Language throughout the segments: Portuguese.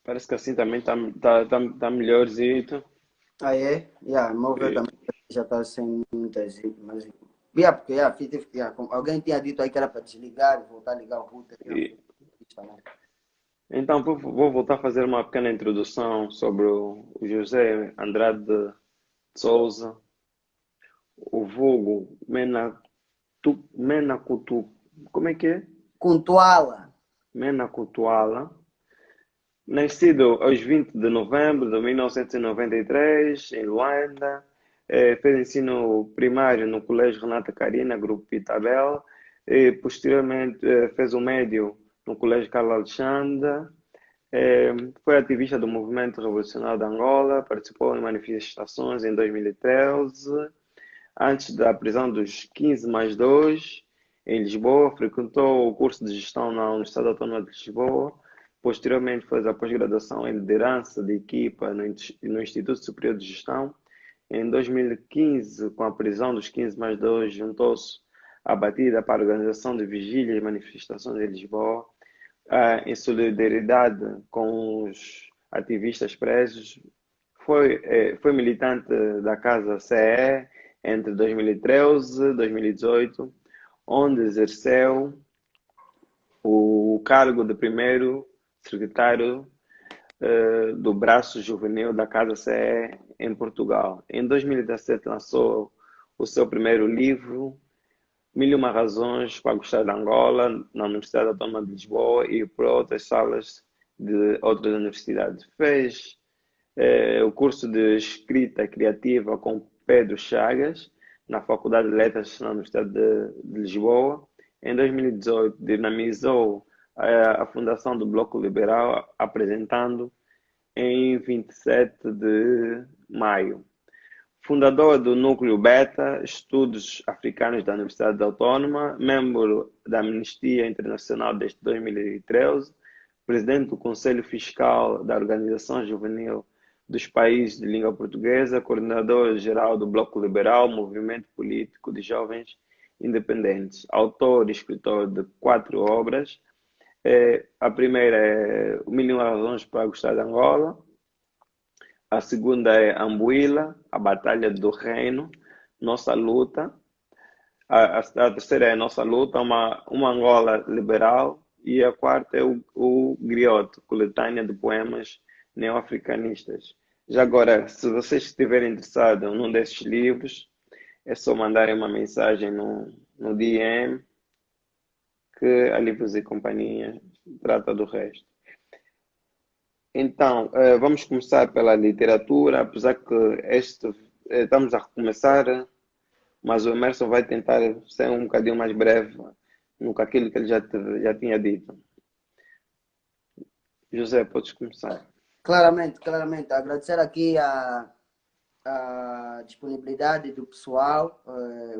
Parece que assim também tá melhorzito. Ah, é? Yeah, o meu ver E, também já está sem muitas. Mas. Yeah, porque alguém tinha dito aí que era para desligar, voltar a ligar o router. Yeah, e- isso também. então, vou voltar a fazer uma pequena introdução sobre o José Andrade de Souza, o vulgo Menacutu, como é que é? Kuntuala. Menacutuala. Nascido aos 20 de novembro de 1993, em Luanda, fez ensino primário no Colégio Renata Carina, Grupo Pitabel, e posteriormente fez o médio no Colégio Carlos Alexandre, foi ativista do Movimento Revolucionário de Angola, participou em manifestações em 2013, antes da prisão dos 15 mais 2 em Lisboa, frequentou o curso de gestão na Universidade Autónoma de Lisboa. Posteriormente, fez a pós-graduação em liderança de equipa no Instituto Superior de Gestão. Em 2015, com a prisão dos 15 mais 2, juntou-se à batida para a organização de vigílias e manifestações em Lisboa, em solidariedade com os ativistas presos. Foi militante da Casa CE entre 2013 e 2018, onde exerceu o cargo de primeiro secretário do braço juvenil da Casa CE em Portugal. Em 2017 lançou o seu primeiro livro, Mil e uma Razões para Gostar de Angola, na Universidade Autónoma de Lisboa e por outras salas de outras universidades. Fez o curso de escrita criativa com Pedro Chagas, na Faculdade de Letras na Universidade de Lisboa. Em 2018, dinamizou a fundação do Bloco Liberal, apresentando em 27 de maio. Fundador do Núcleo Beta, Estudos Africanos da Universidade Autónoma, membro da Amnistia Internacional desde 2013, presidente do Conselho Fiscal da Organização Juvenil dos Países de Língua Portuguesa, coordenador-geral do Bloco Liberal, movimento político de jovens independentes, autor e escritor de 4 obras. A primeira é O Mil e Uma Razões para Gostar de Angola, a segunda é Ambuila, a Batalha do Reino, Nossa Luta. A terceira é Nossa Luta, uma Angola Liberal. E a quarta é o Griot, coletânea de poemas neo-africanistas. Já agora, se vocês estiverem interessados num desses livros, é só mandarem uma mensagem no DM, que a Livros e Companhia trata do resto. Então, vamos começar pela literatura, apesar que estamos a recomeçar, mas o Emerson vai tentar ser um bocadinho mais breve no que aquilo que ele já tinha dito. José, podes começar. Claramente, claramente. Agradecer aqui a disponibilidade do pessoal,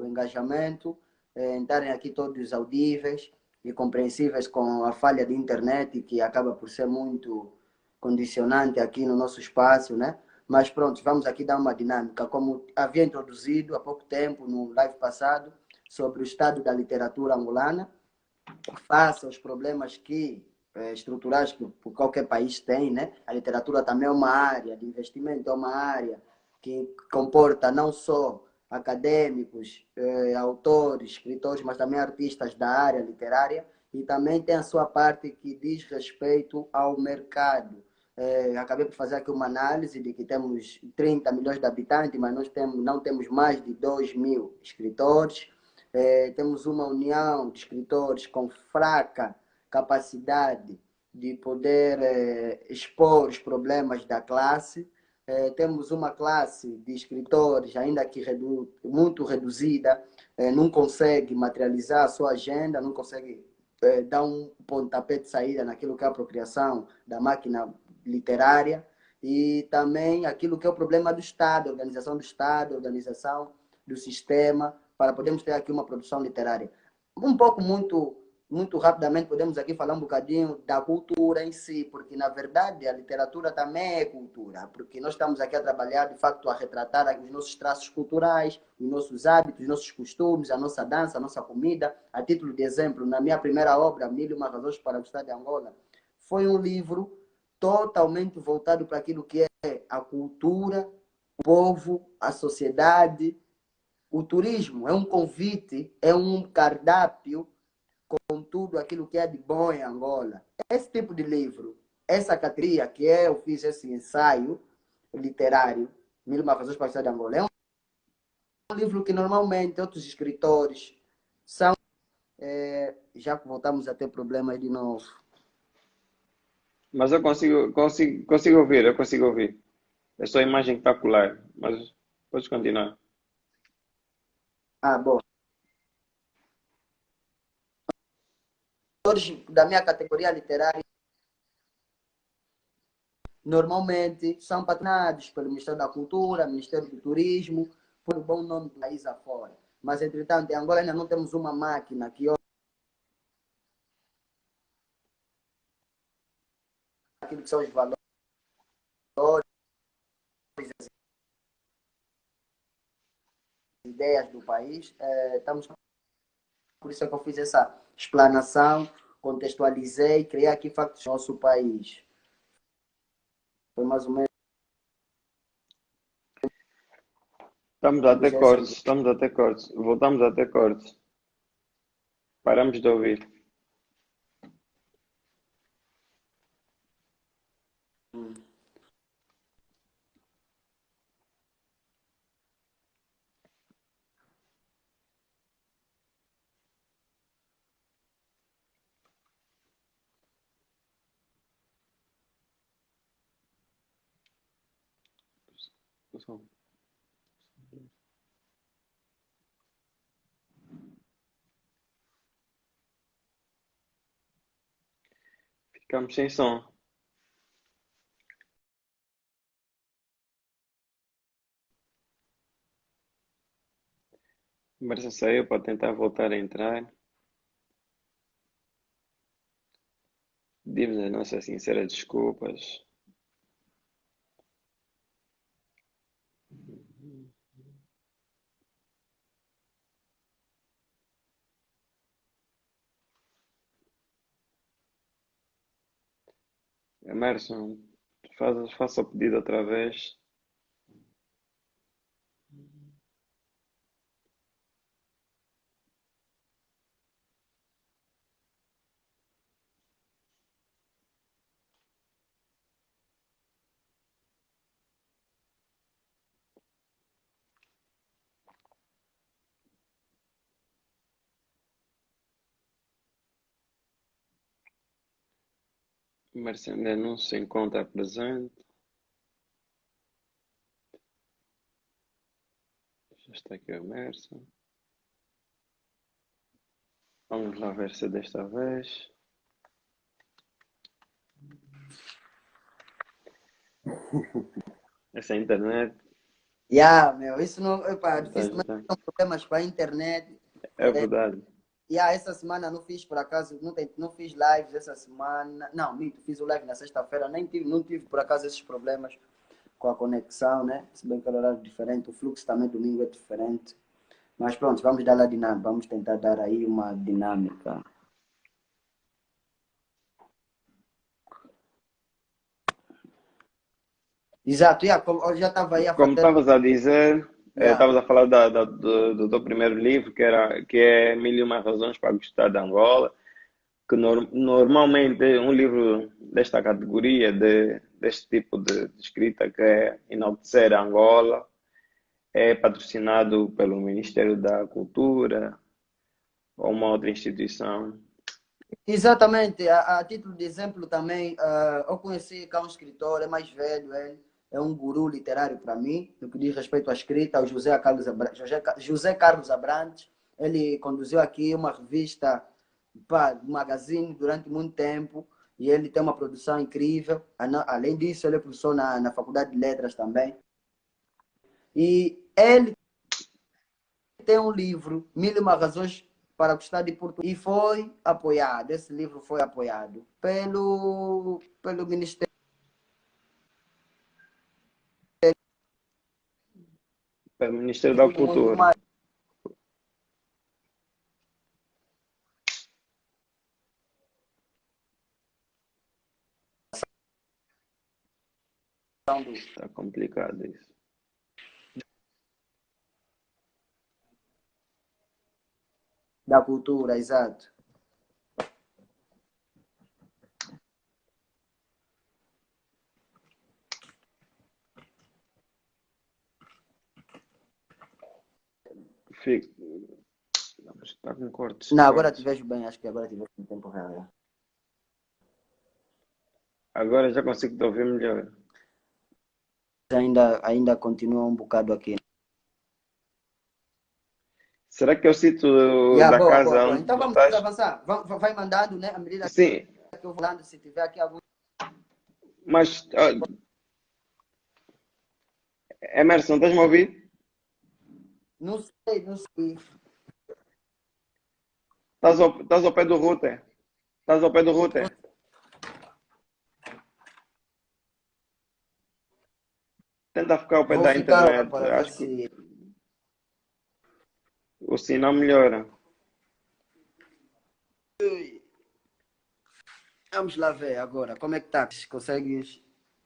o engajamento, em estarem aqui todos audíveis e compreensíveis com a falha de internet, que acaba por ser muito condicionante aqui no nosso espaço, né? Mas pronto, vamos aqui dar uma dinâmica. Como havia introduzido há pouco tempo, no live passado, sobre o estado da literatura angolana, face aos problemas estruturais que qualquer país tem, né? A literatura também é uma área de investimento, é uma área que comporta não só acadêmicos, autores, escritores, mas também artistas da área literária, e também tem a sua parte que diz respeito ao mercado. Acabei por fazer aqui uma análise de que temos 30 milhões de habitantes, mas não temos mais de 2 mil escritores. Temos uma união de escritores com fraca capacidade de poder expor os problemas da classe. Temos uma classe de escritores, ainda que muito reduzida, não consegue materializar a sua agenda, não consegue dar um pontapé de saída naquilo que é a apropriação da máquina literária, e também aquilo que é o problema do Estado, organização do Estado, organização do sistema, para podermos ter aqui uma produção literária. Um pouco, muito rapidamente, podemos aqui falar um bocadinho da cultura em si, porque, na verdade, a literatura também é cultura, porque nós estamos aqui a trabalhar, de facto, a retratar os nossos traços culturais, os nossos hábitos, os nossos costumes, a nossa dança, a nossa comida. A título de exemplo, na minha primeira obra, Mil e Uma Razões para Gostar de Angola, foi um livro totalmente voltado para aquilo que é a cultura, o povo, a sociedade. O turismo é um convite, é um cardápio com tudo aquilo que é de bom em Angola. Esse tipo de livro, essa categoria que eu fiz esse ensaio literário, Mil e Uma Razões para Gostar de Angola, é um livro que normalmente outros escritores são. Já voltamos a ter problemas de novo. Mas eu consigo ouvir, eu consigo ouvir. É só a imagem que está a colar, mas podes continuar. Ah, bom. Autores da minha categoria literária normalmente são patrocinados pelo Ministério da Cultura, Ministério do Turismo, por um bom nome do país afora. Mas, entretanto, em Angola ainda não temos uma máquina que olha aquilo que são os valores, as ideias do país. Estamos, por isso é que eu fiz essa explanação, contextualizei, criei aqui factos do nosso país. Foi mais ou menos Estamos a ter essa cortes, ideia. estamos a ter cortes. Voltamos a ter cortes. Paramos de ouvir. Ficamos sem som. A Marcia saiu para tentar voltar a entrar. Pedimos as nossas sinceras desculpas. Emerson, faça o pedido outra vez. Emerson ainda não se encontra presente. Já está aqui o Emerson. Vamos lá ver se desta vez. Essa internet. Meu, isso não, epá, Já dificilmente está. são problemas para a internet. É verdade. Essa semana não fiz, por acaso, não fiz lives essa semana. Não, minto, fiz o live na sexta-feira, não tive, por acaso, esses problemas com a conexão, né? Se bem que era horário diferente, o fluxo também domingo é diferente. Mas pronto, vamos dar a dinâmica, vamos tentar dar aí uma dinâmica. Exato, eu já estava aí a Como fazer. estavas a dizer, Yeah. estavas a falar do teu primeiro livro, que é Mil e Uma Razões para Gostar de Angola, que normalmente um livro desta categoria, deste tipo de escrita, que é enaltecer Angola, é patrocinado pelo Ministério da Cultura ou uma outra instituição. Exatamente, a título de exemplo também, eu conheci cá um escritor, é mais velho, ele é um guru literário para mim, no que diz respeito à escrita, o José Carlos Abrantes. Ele conduziu aqui uma revista, pá, magazine durante muito tempo, e ele tem uma produção incrível. Além disso, ele é professor na Faculdade de Letras também. E ele tem um livro, Mil e Uma Razões para Gostar de Portugal, e foi apoiado, esse livro foi apoiado pelo Ministério. Pelo Ministério da Muito Cultura. mais. Está complicado isso. da cultura, exato. Fico... Não, mas está com cortes. Não, agora te Cortes. vejo bem, acho que agora te vejo em tempo real. Agora já consigo te ouvir melhor. Ainda continua um bocado aqui. Será que é o sítio Yeah, da boa, boa, casa boa. onde Então tu vamos estás? avançar. Vai mandando, né? À medida Sim, que eu vou falando, se tiver aqui algum. mas Emerson, estás-me a ouvir? Não sei, não sei. Estás ao pé do router? Estás ao pé do router? Tenta ficar ao pé Vou da ficar internet. para ver Acho que se. o sinal melhora. Vamos lá ver agora. Como é que tá? Consegues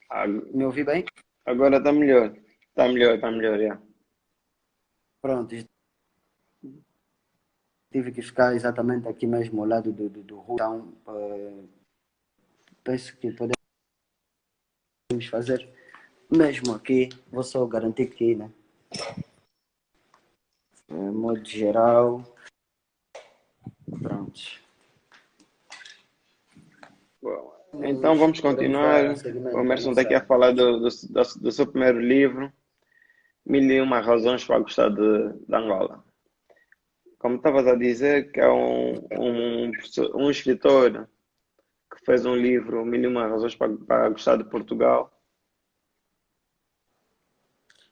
Ag- me ouvir bem? Agora está melhor. Está melhor, já. Pronto. Tive que ficar exatamente aqui mesmo ao lado do router. Então, penso que podemos fazer mesmo aqui. Vou só garantir que, né? Modo geral. Pronto. Bom, então vamos Podemos continuar. dar O seguimento à Emerson está aqui a nossa. falar do seu primeiro livro, Mil e Uma Razões para Gostar de Angola. Como estavas a dizer, que é um escritor que fez um livro, Mil e Uma Razões para Gostar de Portugal.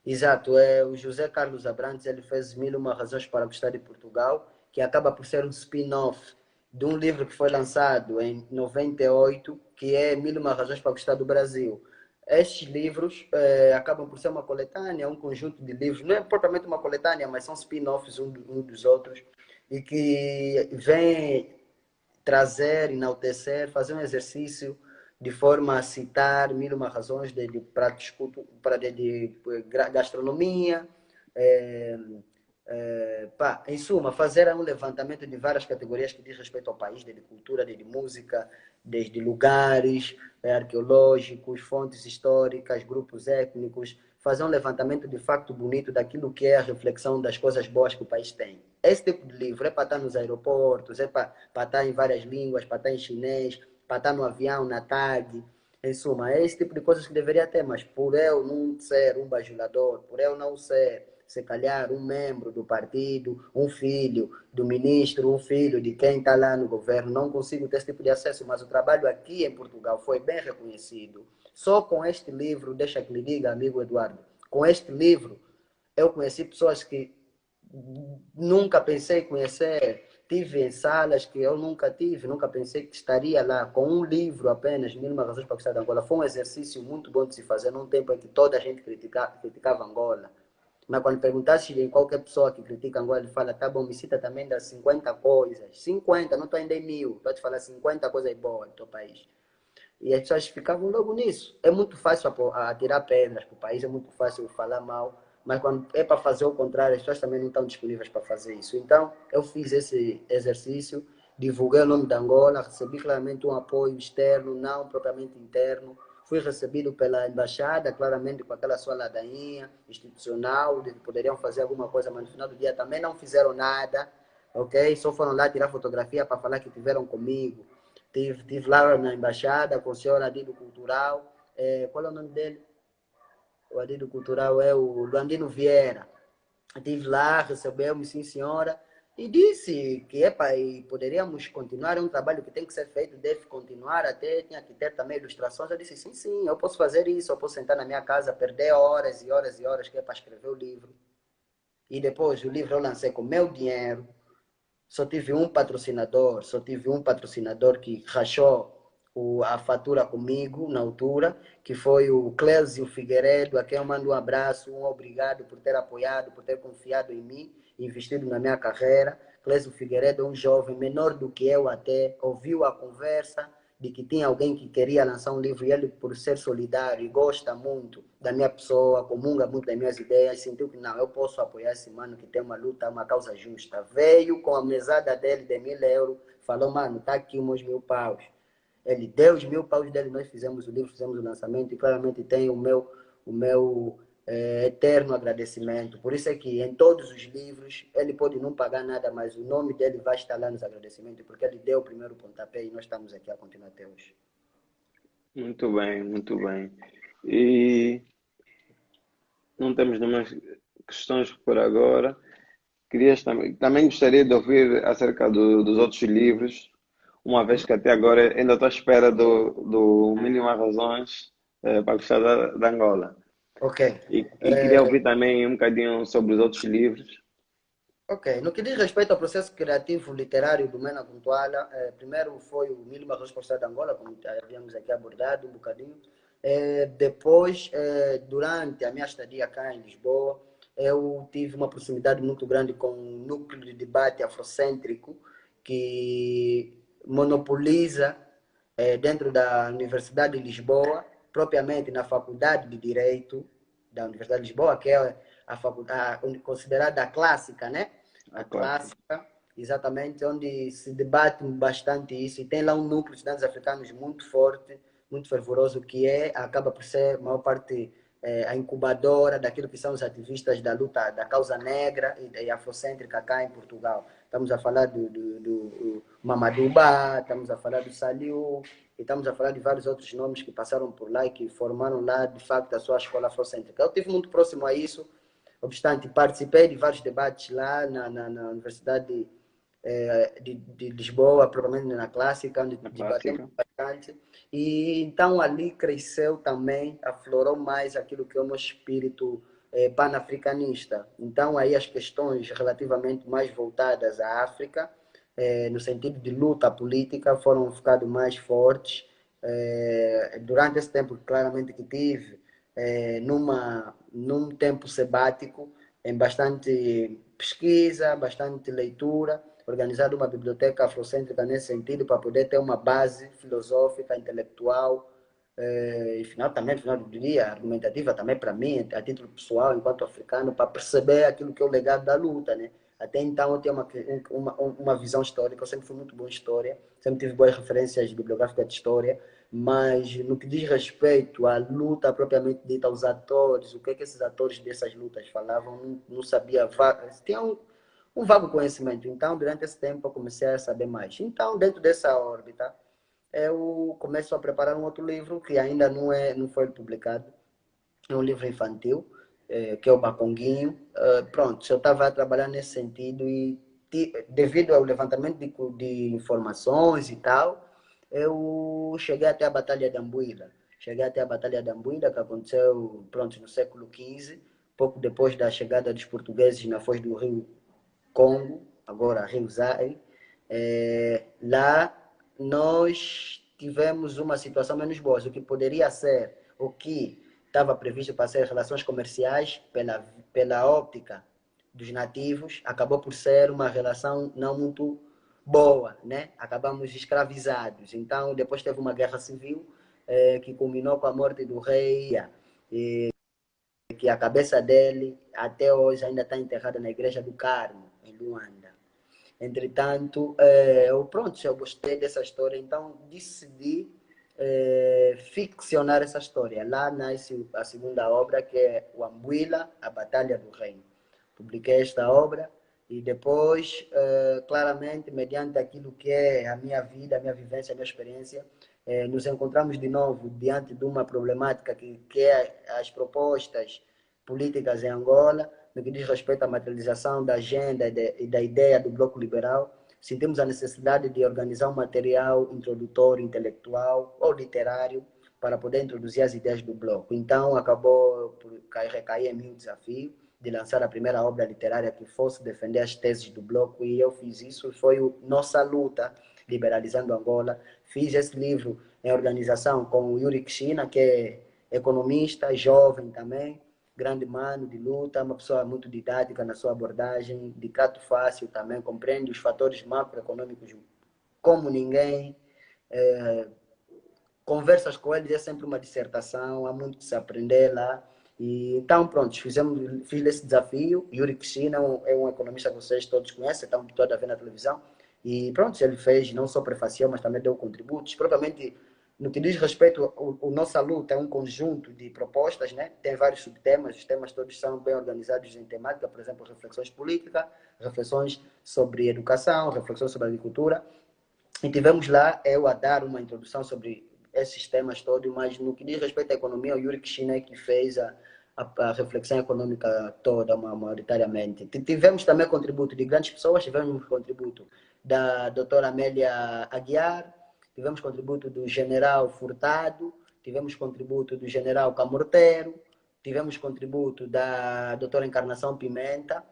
Exato, é o José Carlos Abrantes, ele fez Mil e Uma Razões para Gostar de Portugal, que acaba por ser um spin-off de um livro que foi lançado em 98, que é Mil e Uma Razões para Gostar do Brasil. Estes livros acabam por ser uma coletânea, um conjunto de livros, não é propriamente uma coletânea, mas são spin-offs um dos outros, e que vem trazer, enaltecer, fazer um exercício de forma a citar mil e uma razões de gastronomia, é, pá, em suma, fazer um levantamento de várias categorias que diz respeito ao país, desde cultura, desde música, desde lugares arqueológicos, fontes históricas, grupos étnicos, fazer um levantamento de facto bonito daquilo que é a reflexão das coisas boas que o país tem. Esse tipo de livro é para estar nos aeroportos, é para estar em várias línguas, para estar em chinês, para estar no avião, na TAG. Em suma, é esse tipo de coisas que deveria ter, mas por eu não ser um bajulador, por eu não ser, se calhar, um membro do partido, um filho do ministro, um filho de quem está lá no governo, não consigo ter esse tipo de acesso, mas o trabalho aqui em Portugal foi bem reconhecido. Só com este livro, deixa que lhe diga, amigo Eduardo, com este livro, eu conheci pessoas que nunca pensei conhecer, tive em salas que eu nunca tive, nunca pensei que estaria lá com um livro apenas, Mil e Uma Razões para Gostar de Angola. Foi um exercício muito bom de se fazer num tempo em que toda a gente criticava Angola. Mas quando perguntasse em qualquer pessoa que critica Angola, ele fala, tá bom, me cita também das 50 coisas. 50, não estou ainda em 1000, estou a te falar 50 coisas boas do teu país. E as pessoas ficavam logo nisso. É muito fácil atirar pedras para o país, é muito fácil falar mal, mas quando é para fazer o contrário, as pessoas também não estão disponíveis para fazer isso. Então, eu fiz esse exercício, divulguei o nome da Angola, recebi claramente um apoio externo, não propriamente interno. Fui recebido pela embaixada, claramente com aquela sua ladainha institucional, de que poderiam fazer alguma coisa, mas no final do dia também não fizeram nada, ok? Só foram lá tirar fotografia para falar que tiveram comigo. Tive lá na embaixada com o senhor Adido Cultural. Qual é o nome dele? O Adido Cultural é o Luandino Vieira. Estive lá, recebeu-me, sim senhora, e disse que epa, e poderíamos continuar, é um trabalho que tem que ser feito, deve continuar, até tinha que ter também ilustrações. Eu disse, sim, sim, eu posso fazer isso, eu posso sentar na minha casa, perder horas e horas e horas que é para escrever o livro. E depois o livro eu lancei com meu dinheiro, só tive um patrocinador que rachou a fatura comigo na altura, que foi o Clésio Figueiredo, a quem eu mando um abraço, um obrigado por ter apoiado, por ter confiado em mim, investido na minha carreira. Clésio Figueiredo é um jovem menor do que eu até, ouviu a conversa, de que tinha alguém que queria lançar um livro e ele, por ser solidário e gosta muito da minha pessoa, comunga muito das minhas ideias, sentiu que não, eu posso apoiar esse mano que tem uma luta, uma causa justa. Veio com a mesada dele de 1.000 euros, falou, mano, tá aqui uns 1.000 paus. Ele deu os 1.000 paus dele, nós fizemos o livro, fizemos o lançamento e claramente tem o meu eterno agradecimento. Por isso é que em todos os livros ele pode não pagar nada, mas o nome dele vai estar lá nos agradecimentos, porque ele deu o primeiro pontapé e nós estamos aqui a continuar até hoje. Muito bem, muito bem. E não temos mais questões por agora. Também gostaria de ouvir acerca dos outros livros, uma vez que até agora ainda estou à espera do Mínima Razões para gostar da Angola. Ok. E queria ouvir também um bocadinho sobre os outros livros. Ok, no que diz respeito ao processo criativo literário do Mena Contuala, primeiro foi o Mínima Resposta de Angola, como havíamos aqui abordado um bocadinho. Depois, durante a minha estadia cá em Lisboa, eu tive uma proximidade muito grande com um núcleo de debate afrocêntrico que monopoliza dentro da Universidade de Lisboa, propriamente na Faculdade de Direito da Universidade de Lisboa, que é a faculdade considerada a clássica, né? A A classe. clássica, exatamente, onde se debate bastante isso, e tem lá um núcleo de estudantes africanos muito forte, muito fervoroso, que acaba por ser, a maior parte, a incubadora daquilo que são os ativistas da luta, da causa negra e afrocêntrica cá em Portugal. Estamos a falar do Mamadou Ba, estamos a falar do Saliu, e estamos a falar de vários outros nomes que passaram por lá e que formaram lá, de facto, a sua escola afrocêntrica. Eu estive muito próximo a isso, obstante, participei de vários debates lá na Universidade de Lisboa, provavelmente na Clássica, onde A debatemos clássica. bastante. E então ali cresceu também, aflorou mais aquilo que é o meu espírito panafricanista. Então aí as questões relativamente mais voltadas à África, no sentido de luta política, foram ficando mais fortes. Durante esse tempo, claramente, que tive, num tempo sabático, em bastante pesquisa, bastante leitura, organizado uma biblioteca afrocêntrica nesse sentido, para poder ter uma base filosófica, intelectual, e final do dia, argumentativa também para mim, a título pessoal, enquanto africano, para perceber aquilo que é o legado da luta, né? Até então eu tinha uma visão histórica, eu sempre fui muito bom em história, sempre tive boas referências bibliográficas de história, mas no que diz respeito à luta propriamente dita, aos atores, o que é que esses atores dessas lutas falavam, não sabia, tinha um vago conhecimento. Então, durante esse tempo, eu comecei a saber mais. Então, dentro dessa órbita, eu começo a preparar um outro livro que ainda não foi publicado. É um livro infantil, que é o Baconguinho. Pronto, eu estava a trabalhar nesse sentido e devido ao levantamento de informações e tal, eu cheguei até a Batalha de Ambuila. Cheguei até a Batalha de Ambuila, que aconteceu, pronto, no século XV, pouco depois da chegada dos portugueses na foz do rio Congo, agora Rio Zaire. Lá nós tivemos uma situação menos boa, o que poderia ser, o que estava previsto para ser relações comerciais pela óptica dos nativos, acabou por ser uma relação não muito boa, né? Acabamos escravizados. Então, depois teve uma guerra civil que culminou com a morte do rei, que a cabeça dele até hoje ainda está enterrada na igreja do Carmo, em Luanda. Entretanto, eu gostei dessa história, então decidi ficcionar essa história. Lá nasce a segunda obra, que é o Ambuila, a Batalha do Reino. Publiquei esta obra e depois, claramente, mediante aquilo que é a minha vida, a minha vivência, a minha experiência, nos encontramos de novo diante de uma problemática que é as propostas políticas em Angola, no que diz respeito à materialização da agenda e da ideia do Bloco Liberal. Sentimos a necessidade de organizar um material introdutório, intelectual ou literário para poder introduzir as ideias do Bloco. Então, acabou por recair em mim o desafio de lançar a primeira obra literária que fosse defender as teses do Bloco, e eu fiz isso. Foi Nossa Luta, Liberalizando Angola. Fiz esse livro em organização com o Yuri Kishina, que é economista, jovem também, grande mano de luta, uma pessoa muito didática na sua abordagem, de trato fácil também, compreende os fatores macroeconômicos como ninguém, conversas com eles é sempre uma dissertação, há muito que se aprender lá. E, então, pronto, fiz esse desafio. Yuri Kishina é um economista que vocês todos conhecem, estão habituados a ver na televisão. E pronto, ele fez, não só prefaciou, mas também deu contributos. Propriamente, no que diz respeito, o nossa luta é um conjunto de propostas, né? Tem vários subtemas, os temas todos são bem organizados em temática, por exemplo, reflexões políticas, reflexões sobre educação, reflexões sobre agricultura. E tivemos lá eu a dar uma introdução sobre esses temas todos, mas no que diz respeito à economia, o Yuri Kishina é que fez a reflexão econômica toda, maioritariamente. Tivemos também contributo de grandes pessoas, tivemos contributo da doutora Amélia Aguiar, tivemos contributo do general Furtado, tivemos contributo do general Camorteiro, tivemos contributo da doutora Encarnação Pimenta,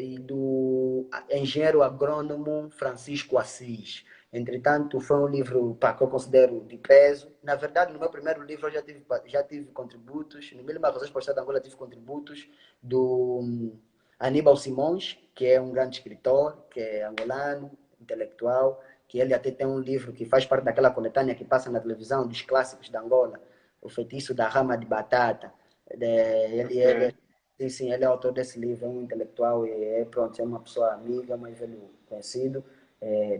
e do engenheiro agrônomo Francisco Assis. Entretanto, foi um livro que eu considero de peso. Na verdade, no meu primeiro livro eu já tive contributos. No Mil Razões por Estar de Angola tive contributos do Aníbal Simões, que é um grande escritor, que é angolano, intelectual, que ele até tem um livro que faz parte daquela coletânea que passa na televisão, dos clássicos da Angola, O Feitiço da Rama de Batata. Ele Ok. sim, sim, ele é autor desse livro, é um intelectual e pronto, é uma pessoa amiga, mais velho conhecido.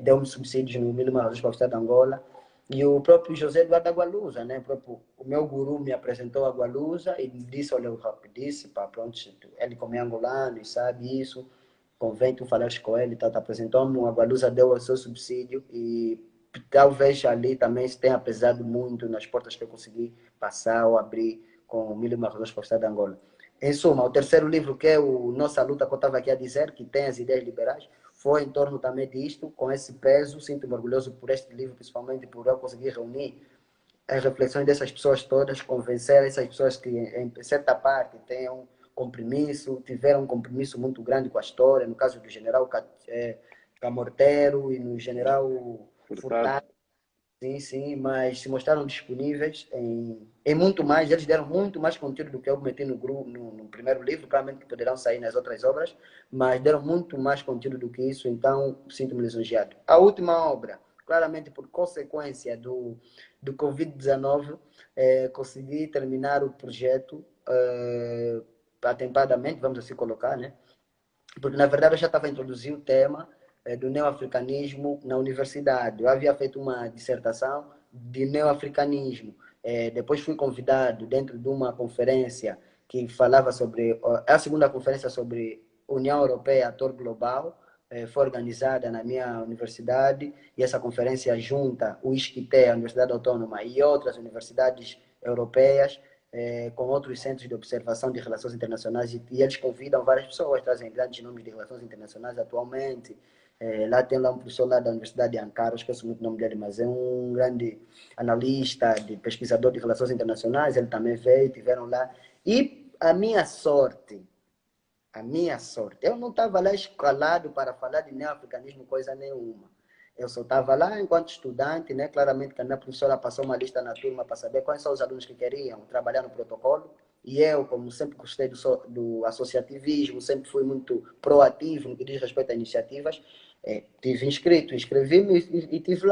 Deu-me subsídios no Mil Razões para o Estado de Angola. E o próprio José Eduardo Agualusa, né? O meu guru me apresentou a Agualusa e disse, olha, disse, pá, pronto, ele como é angolano e sabe isso, convém tu falares com ele, tá, apresentou-me, o Agualusa deu o seu subsídio e talvez ali também se tenha pesado muito nas portas que eu consegui passar ou abrir com o Mil Razões para o Estado de Angola. Em suma, o terceiro livro, que é o Nossa Luta, que eu estava aqui a dizer, que tem as ideias liberais, foi em torno também disto, com esse peso. Sinto-me orgulhoso por este livro, principalmente por eu conseguir reunir as reflexões dessas pessoas todas, convencer essas pessoas que, em certa parte, tenham compromisso, tiveram um compromisso muito grande com a história, no caso do general Camortero e no general Furtado. Furtado. Sim, sim, mas se mostraram disponíveis em muito mais. Eles deram muito mais conteúdo do que eu meti no grupo, no primeiro livro, claramente que poderão sair nas outras obras, mas deram muito mais conteúdo do que isso, então sinto-me lisonjeado. A última obra, claramente por consequência do Covid-19, consegui terminar o projeto atempadamente, vamos assim colocar, né? Porque na verdade eu já estava a introduzir o tema do neoafricanismo na universidade. Eu havia feito uma dissertação de neoafricanismo. Depois fui convidado dentro de uma conferência que falava sobre a segunda conferência sobre União Europeia, ator global. Foi organizada na minha universidade e essa conferência junta o ISCTE, a Universidade Autônoma, e outras universidades europeias com outros centros de observação de relações internacionais e eles convidam várias pessoas, trazem grandes nomes de relações internacionais atualmente. Lá tem lá um professor lá da Universidade de Ankara, esqueço muito o nome dele, mas é um grande analista, pesquisador de relações internacionais, ele também veio, tiveram lá. E a minha sorte, eu não estava lá escalado para falar de neoafricanismo, coisa nenhuma. Eu só estava lá enquanto estudante, né? Claramente que a minha professora passou uma lista na turma para saber quais são os alunos que queriam trabalhar no protocolo. E eu, como sempre gostei do associativismo, sempre fui muito proativo no que diz respeito a iniciativas, tive inscrito, inscrevi-me e tive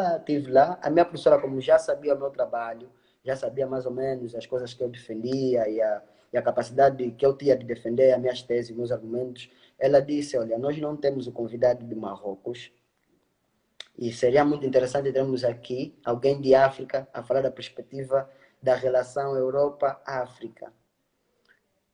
lá. A minha professora, como já sabia o meu trabalho, já sabia mais ou menos as coisas que eu defendia e a capacidade que eu tinha de defender as minhas teses, meus argumentos, ela disse, olha, nós não temos o convidado de Marrocos, e seria muito interessante termos aqui alguém de África a falar da perspectiva da relação Europa-África.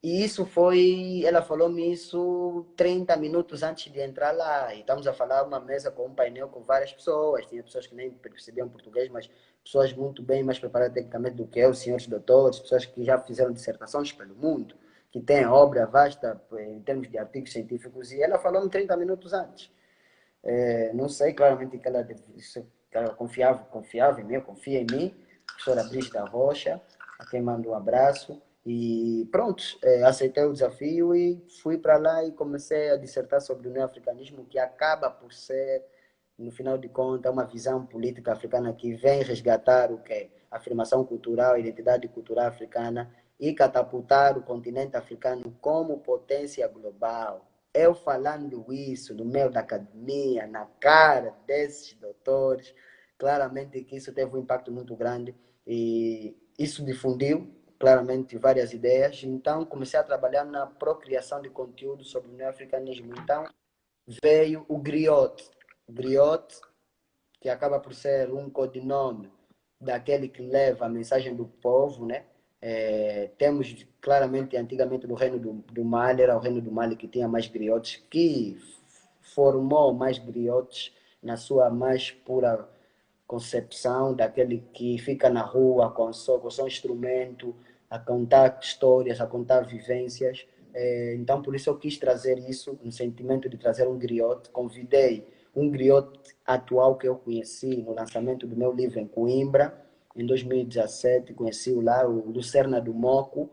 E isso foi, ela falou-me isso 30 minutos antes de entrar lá. E estamos a falar uma mesa com um painel com várias pessoas. Tinha pessoas que nem percebiam português, mas pessoas muito bem mais preparadas tecnicamente do que eu, senhores doutores, pessoas que já fizeram dissertações pelo mundo, que têm obra vasta em termos de artigos científicos. E ela falou-me 30 minutos antes. Não sei claramente que ela confiava em mim, confia em mim, professora Brígida Rocha, a quem mando um abraço. E pronto, aceitei o desafio e fui para lá e comecei a dissertar sobre o neoafricanismo, que acaba por ser, no final de contas, uma visão política africana que vem resgatar o que? A afirmação cultural, a identidade cultural africana e catapultar o continente africano como potência global. Eu falando isso no meio da academia, na cara desses doutores, claramente que isso teve um impacto muito grande e isso difundiu claramente várias ideias. Então, comecei a trabalhar na procriação de conteúdo sobre o neoafricanismo. Então, veio o griot. Griot, que acaba por ser um codinome daquele que leva a mensagem do povo, né? Temos claramente, antigamente, no reino do Mali, era o reino do Mali que tinha mais griotes, que formou mais griotes na sua mais pura concepção, daquele que fica na rua com seu instrumento, a contar histórias, a contar vivências. Então, por isso eu quis trazer isso, um sentimento de trazer um griot. Convidei um griot atual que eu conheci no lançamento do meu livro em Coimbra, em 2017, conheci lá o Lucerna do Moco,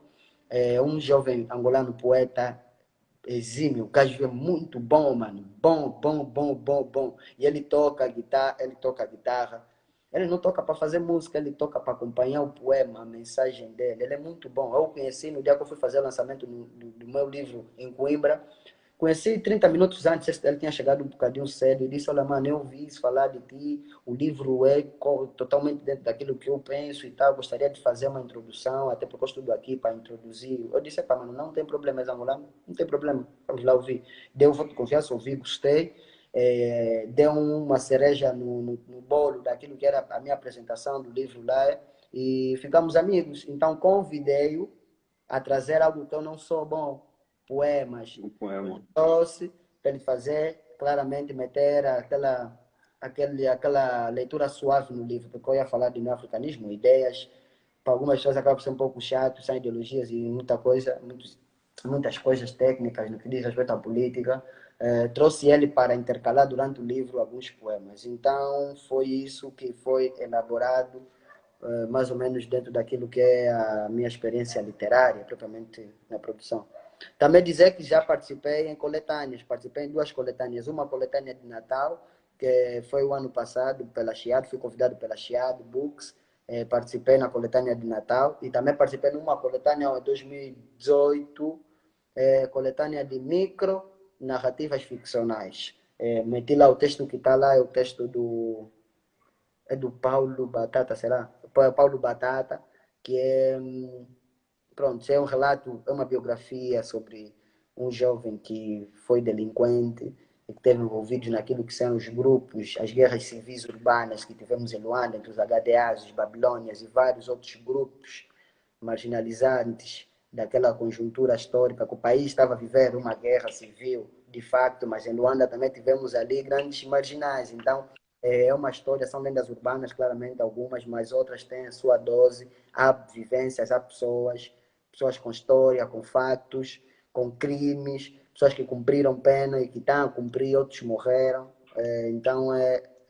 um jovem angolano poeta exímio, o gajo é muito bom, mano, bom, bom, bom, bom, bom. E ele toca guitarra, ele não toca para fazer música, ele toca para acompanhar o poema, a mensagem dele. Ele é muito bom. Eu o conheci no dia que eu fui fazer o lançamento do meu livro em Coimbra. Conheci 30 minutos antes, ele tinha chegado um bocadinho cedo e disse: Olha, mano, eu ouvi falar de ti, o livro é totalmente dentro daquilo que eu penso e tal. Gostaria de fazer uma introdução, até porque eu estudo aqui para introduzir. Eu disse: Pá, mano, não tem problema, és angolano, não tem problema, vamos lá ouvir. Deu um voto de confiança, ouvi, gostei. Deu uma cereja no bolo daquilo que era a minha apresentação do livro lá e ficamos amigos. Então, convidei-o a trazer algo que eu não sou bom, poemas. Um poema. Trouxe para ele fazer, claramente, meter aquela leitura suave no livro, porque eu ia falar de neoafricanismo, ideias, para algumas pessoas acaba por ser um pouco chato, são ideologias e muita coisa, muitas coisas técnicas no que diz respeito à política. Trouxe ele para intercalar durante o livro alguns poemas. Então, foi isso que foi elaborado mais ou menos dentro daquilo que é a minha experiência literária, propriamente na produção. Também dizer que já participei em coletâneas, participei em duas coletâneas, uma coletânea de Natal, que foi o ano passado pela Chiado, fui convidado pela Chiado Books, participei na coletânea de Natal e também participei numa coletânea em 2018, coletânea de micro narrativas ficcionais. Meti lá o texto que está lá, é o texto do Paulo Batata, será? Paulo Batata, que é, pronto, é um relato, é uma biografia sobre um jovem que foi delinquente e que esteve envolvido naquilo que são os grupos, as guerras civis urbanas que tivemos em Luanda, entre os HDAs, os Babilônias e vários outros grupos marginalizantes daquela conjuntura histórica que o país estava a viver uma guerra civil, de facto, mas em Luanda também tivemos ali grandes marginais. Então, é uma história, são lendas urbanas, claramente algumas, mas outras têm a sua dose. Há vivências, há pessoas com história, com fatos, com crimes, pessoas que cumpriram pena e que estão a cumprir, outros morreram. Então,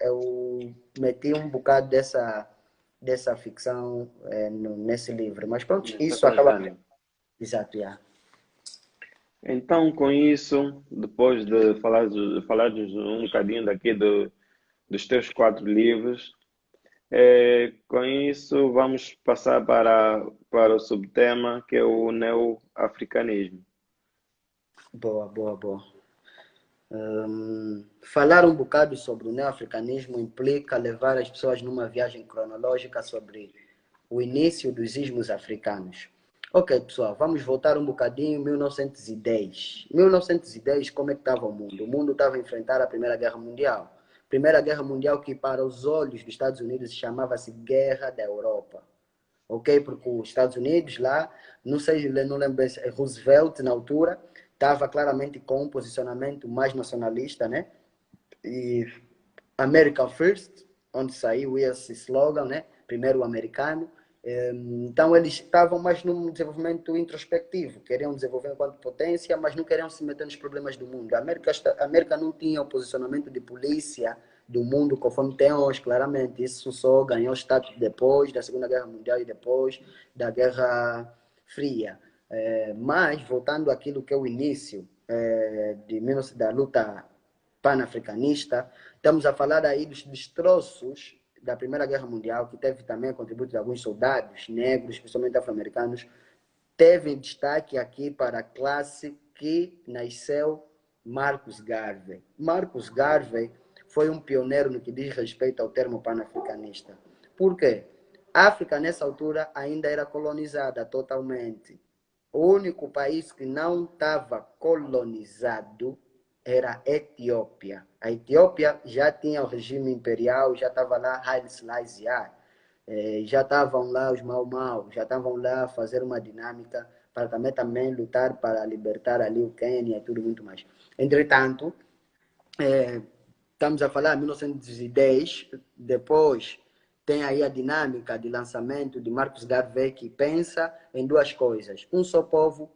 eu meti um bocado dessa ficção nesse livro. Mas pronto, Nessa isso acaba. coletânea. Exato, yeah. Então, com isso, depois de falarmos um bocadinho daqui dos teus 4 livros, com isso vamos passar para o subtema que é o neo-africanismo. Boa, boa, boa. Falar um bocado sobre o neoafricanismo implica levar as pessoas numa viagem cronológica sobre o início dos ismos africanos. Ok, pessoal, vamos voltar um bocadinho em 1910. 1910, como é que estava o mundo? O mundo estava a enfrentar a Primeira Guerra Mundial. Primeira Guerra Mundial que, para os olhos dos Estados Unidos, chamava-se Guerra da Europa. Ok? Porque os Estados Unidos lá, não sei, não lembro, Roosevelt na altura, estava claramente com um posicionamento mais nacionalista, né? E America First, onde saiu esse slogan, né? Primeiro o americano. Então eles estavam mais num desenvolvimento introspectivo, queriam desenvolver enquanto potência, mas não queriam se meter nos problemas do mundo. A América não tinha o posicionamento de polícia do mundo conforme tem hoje, claramente. Isso só ganhou status depois da Segunda Guerra Mundial e depois da Guerra Fria. Mas, voltando àquilo que é o início da luta pan-africanista, estamos a falar aí dos destroços da Primeira Guerra Mundial, que teve também a contributo de alguns soldados negros, principalmente afro-americanos. Teve destaque aqui para a classe que nasceu Marcus Garvey. Marcus Garvey foi um pioneiro no que diz respeito ao termo panafricanista. Por quê? A África, nessa altura, ainda era colonizada totalmente. O único país que não estava colonizado era a Etiópia. A Etiópia já tinha o regime imperial, já estava lá Haile Selassie, já estavam lá os Mau-Mau, já estavam lá a fazer uma dinâmica para também lutar para libertar ali o Quênia e tudo muito mais. Entretanto, estamos a falar de 1910, depois tem aí a dinâmica de lançamento de Marcus Garvey, que pensa em duas coisas: um só povo,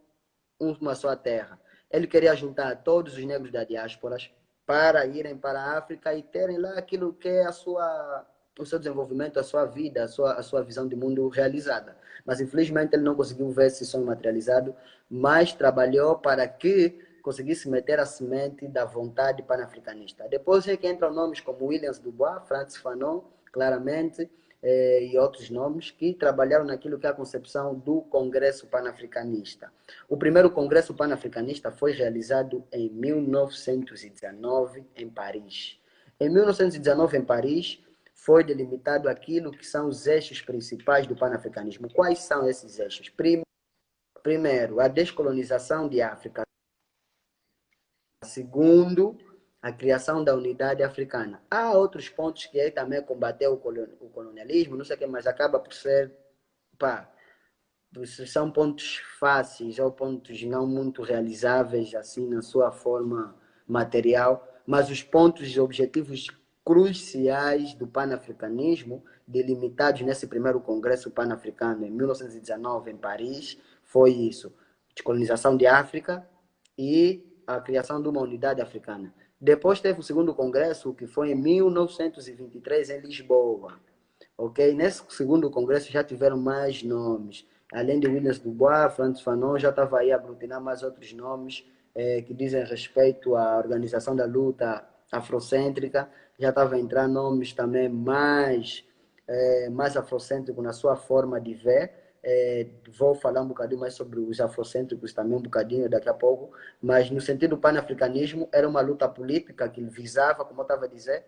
uma só terra. Ele queria juntar todos os negros da diáspora para irem para a África e terem lá aquilo que é o seu desenvolvimento, a sua vida, a sua visão de mundo realizada. Mas infelizmente ele não conseguiu ver esse sonho materializado, mas trabalhou para que conseguisse meter a semente da vontade panafricanista. Depois é que entram nomes como Williams Dubois, Francis Fanon, claramente, e outros nomes que trabalharam naquilo que é a concepção do Congresso Panafricanista. O primeiro Congresso Panafricanista foi realizado em 1919 em Paris. Em 1919 em Paris foi delimitado aquilo que são os eixos principais do panafricanismo. Quais são esses eixos? Primeiro, a descolonização de África. Segundo, a criação da unidade africana. Há outros pontos que aí também combateu o colonialismo, não sei o que, mas acaba por ser, pá, são pontos fáceis ou pontos não muito realizáveis assim na sua forma material, mas os pontos e objetivos cruciais do panafricanismo, delimitados nesse primeiro Congresso Pan-Africano em 1919 em Paris, foi isso: descolonização de África e a criação de uma unidade africana. Depois teve o segundo congresso, que foi em 1923 em Lisboa. Ok? Nesse segundo congresso já tiveram mais nomes. Além de Williams Dubois, Francis Fanon, já estava aí a aglutinar mais outros nomes que dizem respeito à organização da luta afrocêntrica. Já estava a entrar nomes também mais afrocêntricos na sua forma de ver. Vou falar um bocadinho mais sobre os afrocêntricos também, um bocadinho daqui a pouco, mas no sentido do panafricanismo, era uma luta política que visava, como eu estava a dizer,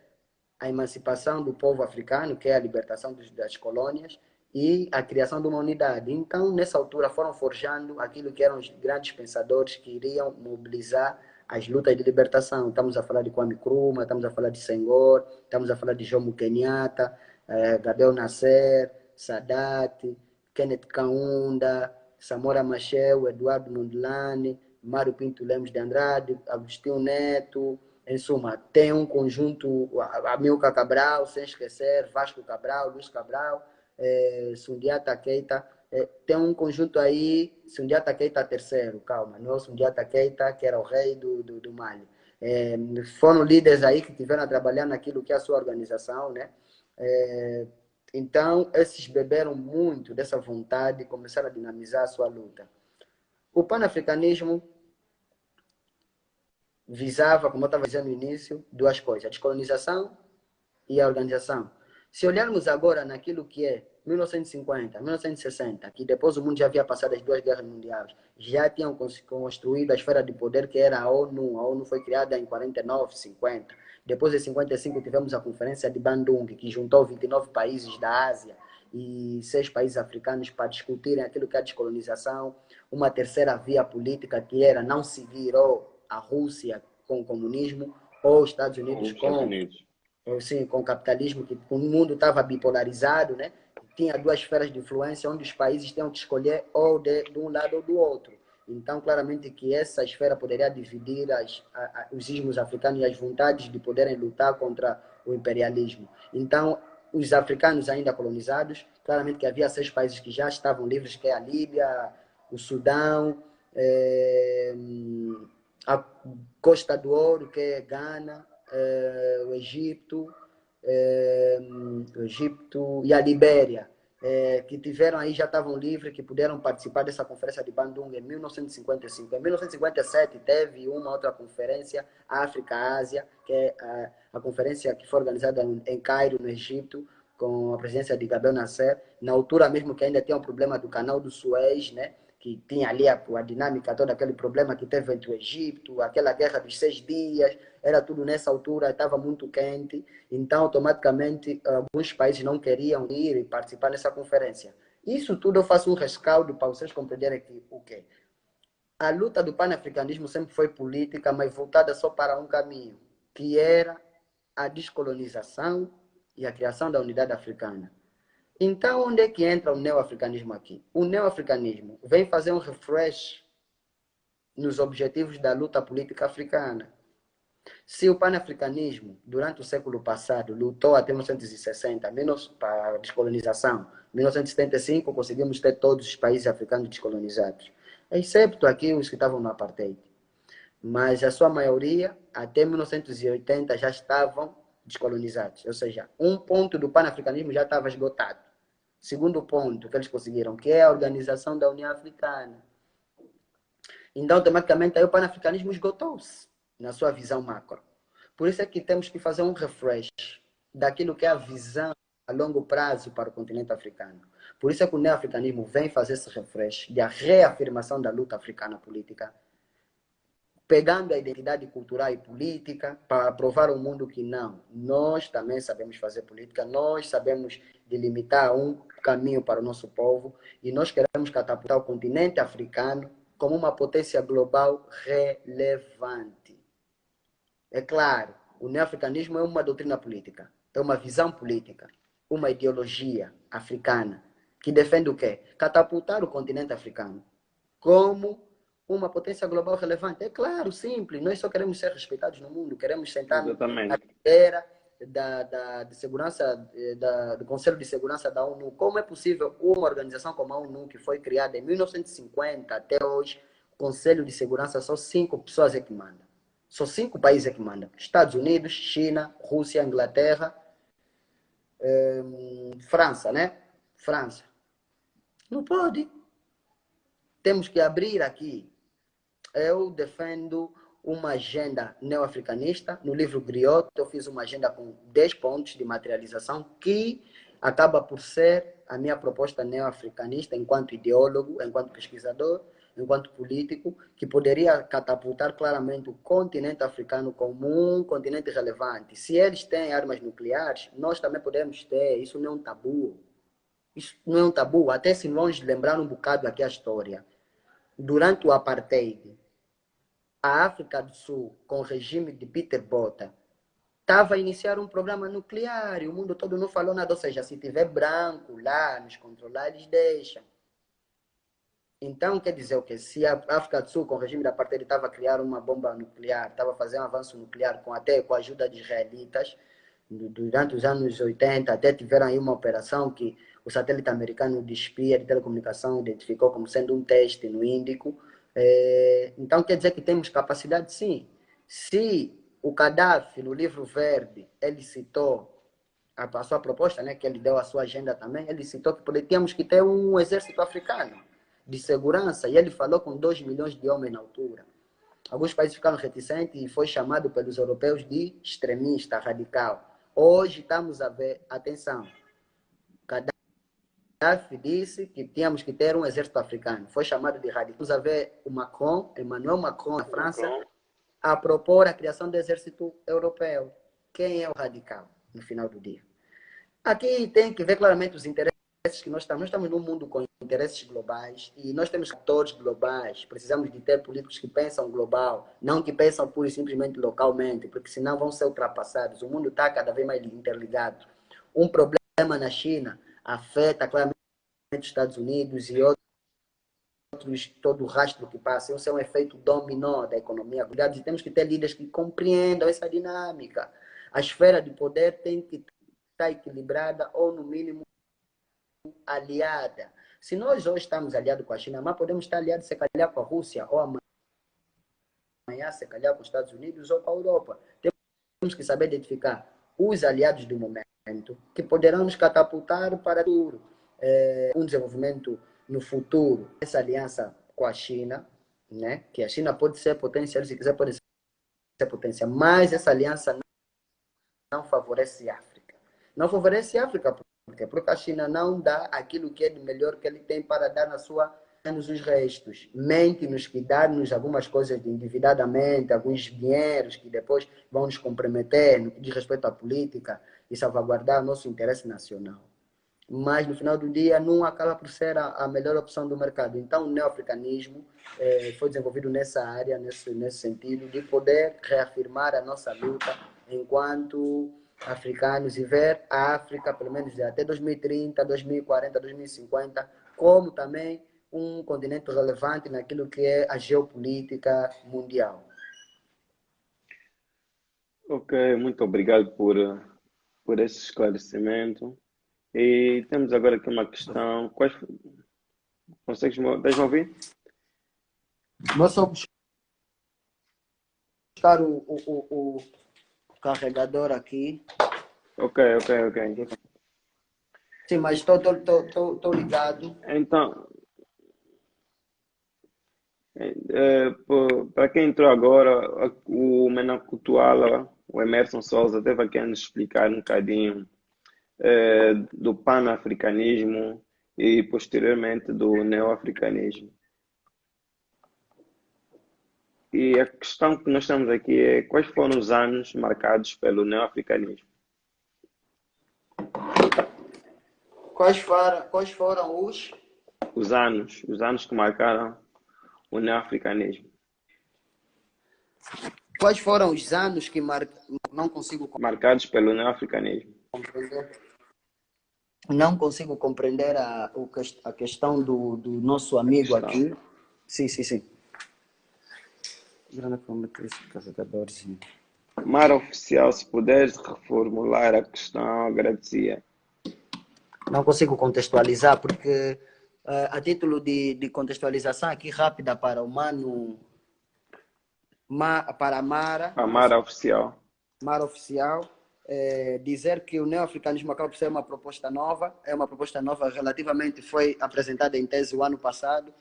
a emancipação do povo africano, que é a libertação das colônias, e a criação de uma unidade. Então, nessa altura, foram forjando aquilo que eram os grandes pensadores que iriam mobilizar as lutas de libertação. Estamos a falar de Kwame Nkrumah, estamos a falar de Senghor, estamos a falar de Jomo Kenyatta, Gabriel Nasser, Sadat, Kenneth Kaunda, Samora Machel, Eduardo Mondlane, Mário Pinto Lemos de Andrade, Agostinho Neto. Em suma, tem um conjunto, Amilcar Cabral, sem esquecer, Vasco Cabral, Luiz Cabral, Sundiata Keita, tem um conjunto aí, Sundiata Keita III, calma, não é o Sundiata Keita, que era o rei do Mali. Foram líderes aí que tiveram a trabalhar naquilo que é a sua organização, né? Então, esses beberam muito dessa vontade e começaram a dinamizar a sua luta. O panafricanismo visava, como eu estava dizendo no início, duas coisas: a descolonização e a organização. Se olharmos agora naquilo que é 1950, 1960, que depois o mundo já havia passado as duas guerras mundiais, já tinham construído a esfera de poder que era a ONU. A ONU foi criada em 49, 50. Depois de 55 tivemos a Conferência de Bandung, que juntou 29 países da Ásia e 6 países africanos para discutirem aquilo que é a descolonização. Uma terceira via política que era não seguir ou a Rússia com o comunismo ou os Estados Unidos com o capitalismo, que o mundo estava bipolarizado, né? Tinha duas esferas de influência onde os países tinham que escolher ou de um lado ou do outro. Então, claramente que essa esfera poderia dividir os ismos africanos e as vontades de poderem lutar contra o imperialismo. Então, os africanos ainda colonizados, claramente que havia 6 países que já estavam livres, que é a Líbia, o Sudão, a Costa do Ouro, que é Gana, o Egito e a Libéria, que tiveram aí, já estavam livres, que puderam participar dessa conferência de Bandung em 1955. Em 1957 teve uma outra conferência, África-Ásia, que é a conferência que foi organizada em Cairo, no Egito, com a presença de Gabriel Nasser, na altura mesmo que ainda tinha o problema do canal do Suez, né? Que tinha ali a dinâmica, todo aquele problema que teve entre o Egito, aquela guerra dos 6 dias, era tudo nessa altura, estava muito quente, então automaticamente alguns países não queriam ir e participar nessa conferência. Isso tudo eu faço um rescaldo para vocês compreenderem que o quê? A luta do panafricanismo sempre foi política, mas voltada só para um caminho, que era a descolonização e a criação da unidade africana. Então, onde é que entra o neoafricanismo aqui? O neoafricanismo vem fazer um refresh nos objetivos da luta política africana. Se o panafricanismo, durante o século passado, lutou até 1960 para a descolonização, em 1975 conseguimos ter todos os países africanos descolonizados, exceto aqui os que estavam no apartheid. Mas a sua maioria, até 1980, já estavam descolonizados. Ou seja, um ponto do panafricanismo já estava esgotado. Segundo ponto que eles conseguiram, que é a organização da União Africana. Então, automaticamente, aí o panafricanismo esgotou-se na sua visão macro. Por isso é que temos que fazer um refresh daquilo que é a visão a longo prazo para o continente africano. Por isso é que o neoafricanismo vem fazer esse refresh de a reafirmação da luta africana política, pegando a identidade cultural e política para provar ao mundo que não, nós também sabemos fazer política, nós sabemos delimitar um caminho para o nosso povo e nós queremos catapultar o continente africano como uma potência global relevante. É claro, o neoafricanismo é uma doutrina política, é uma visão política, uma ideologia africana que defende o quê? Catapultar o continente africano como uma potência global relevante. É claro, simples, nós só queremos ser respeitados no mundo, queremos sentar na Exatamente. cadeira de segurança, do Conselho de Segurança da ONU. Como é possível uma organização como a ONU, que foi criada em 1950 até hoje, o Conselho de Segurança, só 5 pessoas é que mandam? Só 5 países é que mandam. Estados Unidos, China, Rússia, Inglaterra, França, né? França. Não pode. Temos que abrir aqui. Eu defendo uma agenda neoafricanista. No livro Griot, eu fiz uma agenda com 10 pontos de materialização que acaba por ser a minha proposta neoafricanista enquanto ideólogo, enquanto pesquisador, enquanto político, que poderia catapultar claramente o continente africano como um continente relevante. Se eles têm armas nucleares, nós também podemos ter. Isso não é um tabu. Isso não é um tabu. Até se vamos lembrar um bocado aqui a história. Durante o apartheid, a África do Sul, com o regime de Peter Botha, estava a iniciar um programa nuclear e o mundo todo não falou nada. Ou seja, se tiver branco lá nos controlar, eles deixam. Então, quer dizer o quê? Se a África do Sul, com o regime da apartheid, estava a criar uma bomba nuclear, estava a fazer um avanço nuclear até com a ajuda de israelitas, durante os anos 80, até tiveram aí uma operação que o satélite americano de espia de telecomunicação identificou como sendo um teste no Índico. Então, quer dizer que temos capacidade, sim. Se o Gaddafi, no livro verde, ele citou a sua proposta, né, que ele deu a sua agenda também, ele citou que tínhamos que ter um exército africano de segurança, e ele falou com 2 milhões de homens na altura. Alguns países ficaram reticentes e foi chamado pelos europeus de extremista, radical. Hoje estamos a ver, atenção, Gaddafi disse que tínhamos que ter um exército africano, foi chamado de radical. Estamos a ver o Macron, Emmanuel Macron, na França, a propor a criação do exército europeu. Quem é o radical, no final do dia? Aqui tem que ver claramente os interesses que nós estamos. Nós estamos num mundo com interesses globais e nós temos atores globais. Precisamos de ter políticos que pensam global, não que pensam pura e simplesmente localmente, porque senão vão ser ultrapassados. O mundo está cada vez mais interligado. Um problema na China afeta claramente os Estados Unidos e outros, todo o rastro que passa. Isso é um efeito dominó da economia. E temos que ter líderes que compreendam essa dinâmica. A esfera de poder tem que estar equilibrada ou, no mínimo, aliada. Se nós hoje estamos aliados com a China, mas podemos estar aliados, se calhar, com a Rússia, ou amanhã, se calhar, com os Estados Unidos ou com a Europa. Temos que saber identificar os aliados do momento que poderão nos catapultar para tudo. Um desenvolvimento no futuro. Essa aliança com a China, né? Que a China pode ser potência, se quiser pode ser potência, mas essa aliança não favorece a África. Não favorece a África porque a China não dá aquilo que é de melhor que ele tem para dar na sua menos os restos. Mente-nos que dá-nos algumas coisas de endividamento, alguns dinheiros que depois vão nos comprometer no que diz respeito à política e salvaguardar nosso interesse nacional. Mas no final do dia não acaba por ser a melhor opção do mercado. Então o neoafricanismo foi desenvolvido nessa área, nesse sentido, de poder reafirmar a nossa luta enquanto africanos e ver a África, pelo menos até 2030, 2040, 2050, como também um continente relevante naquilo que é a geopolítica mundial. Ok, muito obrigado por esse esclarecimento. E temos agora aqui uma questão. Deixa-me ouvir? Vou só buscar o carregador aqui. Ok. Sim, mas estou ligado. Então, para quem entrou agora, o Menacutuala, o Emerson Souza, teve aqui a nos explicar um bocadinho do panafricanismo e posteriormente do neoafricanismo. E a questão que nós temos aqui é quais foram os anos marcados pelo neoafricanismo? Quais foram Os anos que marcaram o neoafricanismo. Quais foram os anos que não consigo Marcados pelo neoafricanismo. compreender? Não consigo compreender a questão do nosso amigo aqui. Sim. Mara Oficial, se puderes reformular a questão, agradecia. Não consigo contextualizar, porque a título de contextualização aqui rápida para o Mano, para a Mara. A Mara Oficial. Mara Oficial, dizer que o neoafricanismo acaba por ser uma proposta nova, é uma proposta nova relativamente, foi apresentada em tese o ano passado,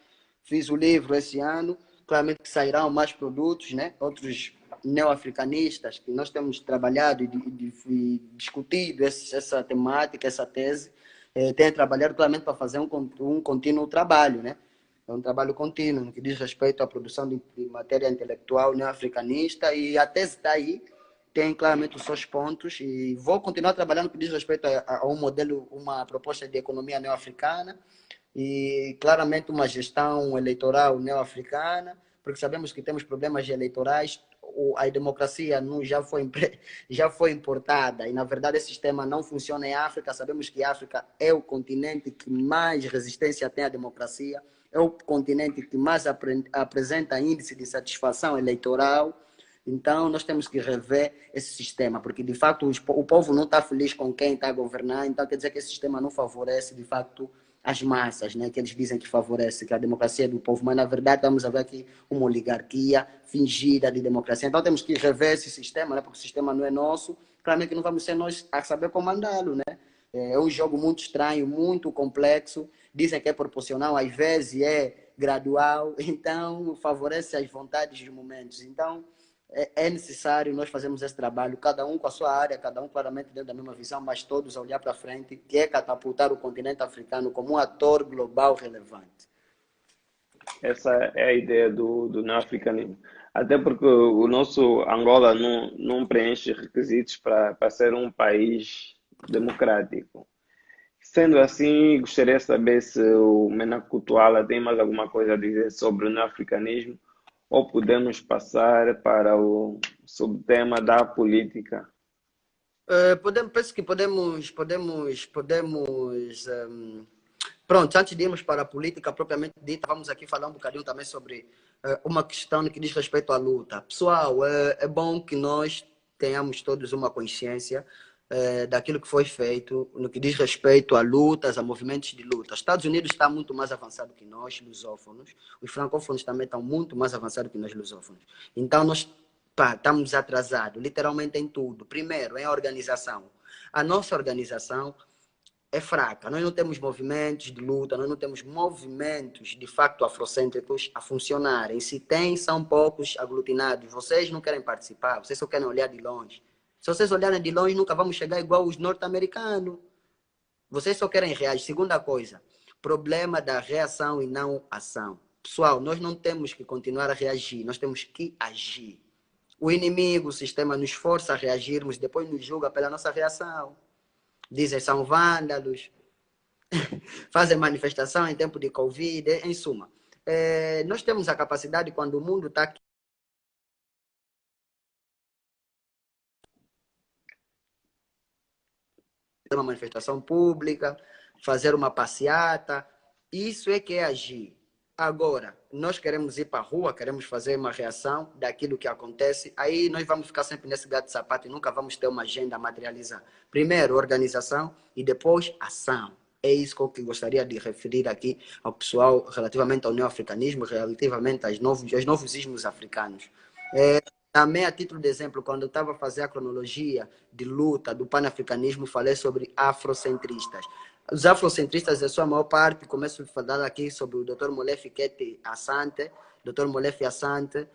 fiz o livro esse ano, claramente que sairão mais produtos, né? Outros neoafricanistas que nós temos trabalhado e discutido essa temática, essa tese, têm trabalhado claramente para fazer um contínuo trabalho, né? É um trabalho contínuo no que diz respeito à produção de matéria intelectual neoafricanista e a tese está aí, tem claramente os seus pontos e vou continuar trabalhando no que diz respeito a um modelo, uma proposta de economia neo-africana e claramente uma gestão eleitoral neo-africana, porque sabemos que temos problemas eleitorais, a democracia já foi importada e na verdade esse sistema não funciona em África, sabemos que a África é o continente que mais resistência tem à democracia, é o continente que mais apresenta índice de satisfação eleitoral. Então, nós temos que rever esse sistema, porque, de fato, o povo não está feliz com quem está a governar, então quer dizer que esse sistema não favorece, de fato, as massas, né? Que eles dizem que favorece, que a democracia é do povo, mas, na verdade, estamos a ver aqui uma oligarquia fingida de democracia. Então, temos que rever esse sistema, né? Porque o sistema não é nosso, claramente não vamos ser nós a saber comandá-lo, né? É um jogo muito estranho, muito complexo, dizem que é proporcional, às vezes é gradual, então favorece as vontades dos momentos. Então, é necessário nós fazermos esse trabalho, cada um com a sua área, cada um claramente dentro da mesma visão, mas todos a olhar para frente, que é catapultar o continente africano como um ator global relevante. Essa é a ideia do neoafricanismo. Até porque o nosso Angola não preenche requisitos para ser um país democrático. Sendo assim, gostaria de saber se o Menacutuala tem mais alguma coisa a dizer sobre o neoafricanismo ou podemos passar para o subtema da política. Penso que pronto, antes de irmos para a política propriamente dita, vamos aqui falar um bocadinho também sobre uma questão que diz respeito à luta. Pessoal, é bom que nós tenhamos todos uma consciência daquilo que foi feito no que diz respeito a lutas, a movimentos de luta. Os Estados Unidos está muito mais avançado que nós, lusófonos. Os francófonos também estão muito mais avançados que nós, lusófonos. Então, nós estamos atrasados, literalmente em tudo. Primeiro, em organização. A nossa organização é fraca. Nós não temos movimentos de luta, nós não temos movimentos de facto afrocêntricos a funcionarem. Se tem, são poucos aglutinados. Vocês não querem participar, vocês só querem olhar de longe. Se vocês olharem de longe, nunca vamos chegar igual os norte-americanos. Vocês só querem reagir. Segunda coisa, Problema da reação e não ação. Pessoal, nós não temos que continuar a reagir, nós temos que agir. O inimigo, o sistema, nos força a reagirmos, depois nos julga pela nossa reação. Dizem são vândalos, fazem manifestação em tempo de Covid, em suma. Nós temos a capacidade, quando o mundo está aqui, uma manifestação pública, fazer uma passeata, isso é que é agir. Agora, nós queremos ir para a rua, queremos fazer uma reação daquilo que acontece, aí nós vamos ficar sempre nesse gato de sapato e nunca vamos ter uma agenda a materializar. Primeiro, organização e depois ação. É isso que eu gostaria de referir aqui ao pessoal relativamente ao neo-africanismo, relativamente aos novos ismos africanos. Também, a título de exemplo, quando eu estava a fazer a cronologia de luta do panafricanismo, falei sobre afrocentristas. Os afrocentristas, em sua maior parte, começo a falar aqui sobre o Dr. Molefi Kete Asante, Dr. Molefi Asante.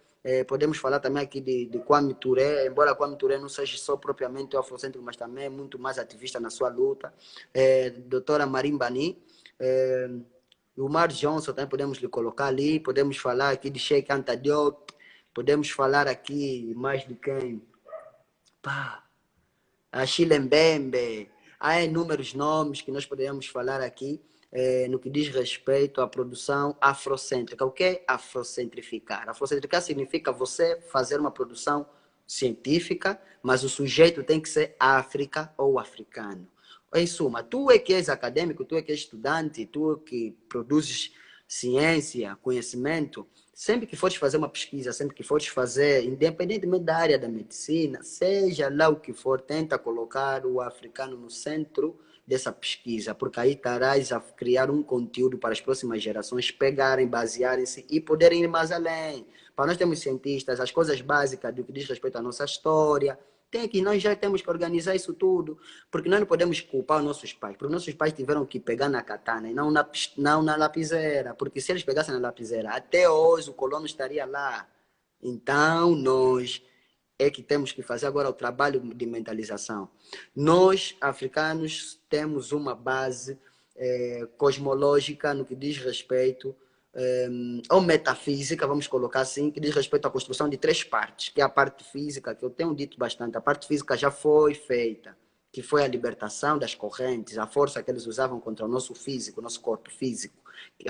Podemos falar também aqui de Kwame Ture, embora Kwame Ture não seja só propriamente o afrocêntrico, mas também é muito mais ativista na sua luta. Doutora Marimbani, o Mar Johnson também podemos lhe colocar ali, podemos falar aqui de Sheikh Anta Diop, podemos falar aqui mais de quem? Pá, a Chile Mbembe. Há inúmeros nomes que nós poderíamos falar aqui no que diz respeito à produção afrocêntrica. O que é afrocentrificar? Afrocentrificar significa você fazer uma produção científica, mas o sujeito tem que ser África ou africano. Em suma, tu é que és acadêmico, tu é que és estudante, tu é que produzes ciência, conhecimento, sempre que fores fazer uma pesquisa, sempre que fores fazer, independentemente da área da medicina, seja lá o que for, tenta colocar o africano no centro dessa pesquisa, porque aí estarás a criar um conteúdo para as próximas gerações pegarem, basearem-se e poderem ir mais além. Para nós temos cientistas, as coisas básicas do que diz respeito à nossa história, nós já temos que organizar isso tudo, porque nós não podemos culpar os nossos pais, porque nossos pais tiveram que pegar na katana e não na lapiseira, porque se eles pegassem na lapiseira, até hoje o colono estaria lá. Então, nós é que temos que fazer agora o trabalho de mentalização. Nós, africanos, temos uma base cosmológica no que diz respeito ou metafísica, vamos colocar assim, que diz respeito à construção de 3 partes, que é a parte física, que eu tenho dito bastante, a parte física já foi feita, que foi a libertação das correntes, a força que eles usavam contra o nosso físico, o nosso corpo físico.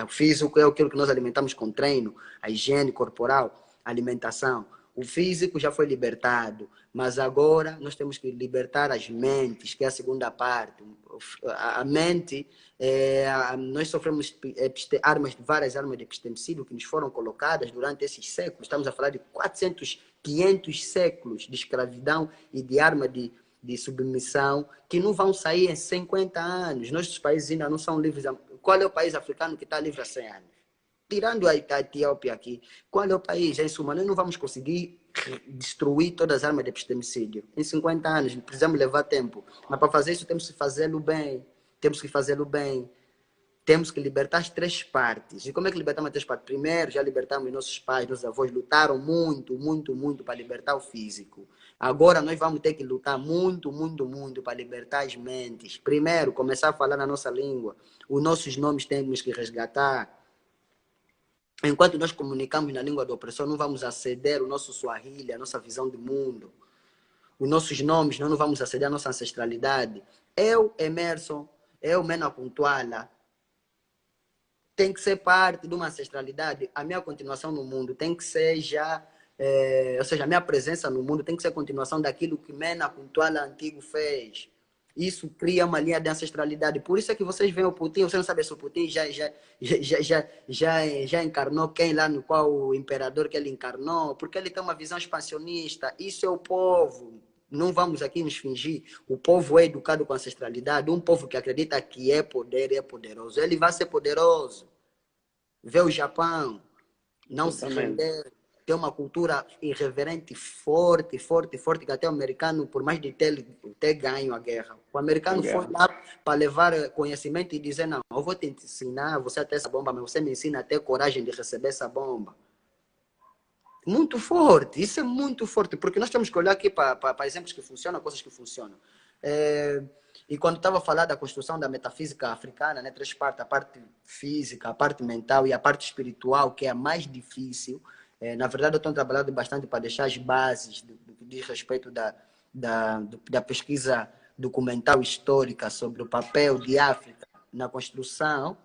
O físico é aquilo que nós alimentamos com treino, a higiene corporal, a alimentação. O físico já foi libertado, mas agora nós temos que libertar as mentes, que é a segunda parte. A mente, nós sofremos várias armas de epistemicídio que nos foram colocadas durante esses séculos. Estamos a falar de 400, 500 séculos de escravidão e de arma de submissão que não vão sair em 50 anos. Nossos países ainda não são livres. Qual é o país africano que está livre há 100 anos? Tirando a Etiópia aqui, qual é o país? Em suma, nós não vamos conseguir destruir todas as armas de epistemicídio em 50 anos, precisamos levar tempo. Mas para fazer isso temos que fazê-lo bem. Temos que fazê-lo bem. Temos que libertar as 3 partes. E como é que libertamos as 3 partes? Primeiro, já libertamos nossos pais, nossos avós lutaram muito, muito, muito para libertar o físico. Agora nós vamos ter que lutar muito, muito, muito para libertar as mentes. Primeiro, começar a falar na nossa língua. Os nossos nomes temos que resgatar. Enquanto nós comunicamos na língua da opressão, não vamos aceder o nosso Swahili, a nossa visão de mundo. Os nossos nomes, nós não vamos aceder à nossa ancestralidade. Eu, Emerson, eu, Mena Puntuala, tem que ser parte de uma ancestralidade. A minha continuação no mundo tem que ser já... ou seja, a minha presença no mundo tem que ser a continuação daquilo que Mena Puntuala antigo fez. Isso cria uma linha de ancestralidade. Por isso é que vocês veem o Putin, você não sabe se o Putin já encarnou quem lá no qual o imperador que ele encarnou, porque ele tem uma visão expansionista. Isso é o povo. Não vamos aqui nos fingir. O povo é educado com ancestralidade. Um povo que acredita que é poder e é poderoso. Ele vai ser poderoso. Vê o Japão. Não se render. Tem uma cultura irreverente, forte, forte, forte, que até o americano, por mais de ter ganho a guerra, o americano foi lá para levar conhecimento e dizer, não, eu vou te ensinar, você a ter essa bomba, mas você me ensina a ter coragem de receber essa bomba. Muito forte, isso é muito forte, porque nós temos que olhar aqui para exemplos que funcionam, coisas que funcionam. E quando estava a falar da construção da metafísica africana, né, três partes, a parte física, a parte mental e a parte espiritual, que é a mais difícil, na verdade eu estou trabalhando bastante para deixar as bases do que diz respeito da pesquisa documental histórica sobre o papel de África na construção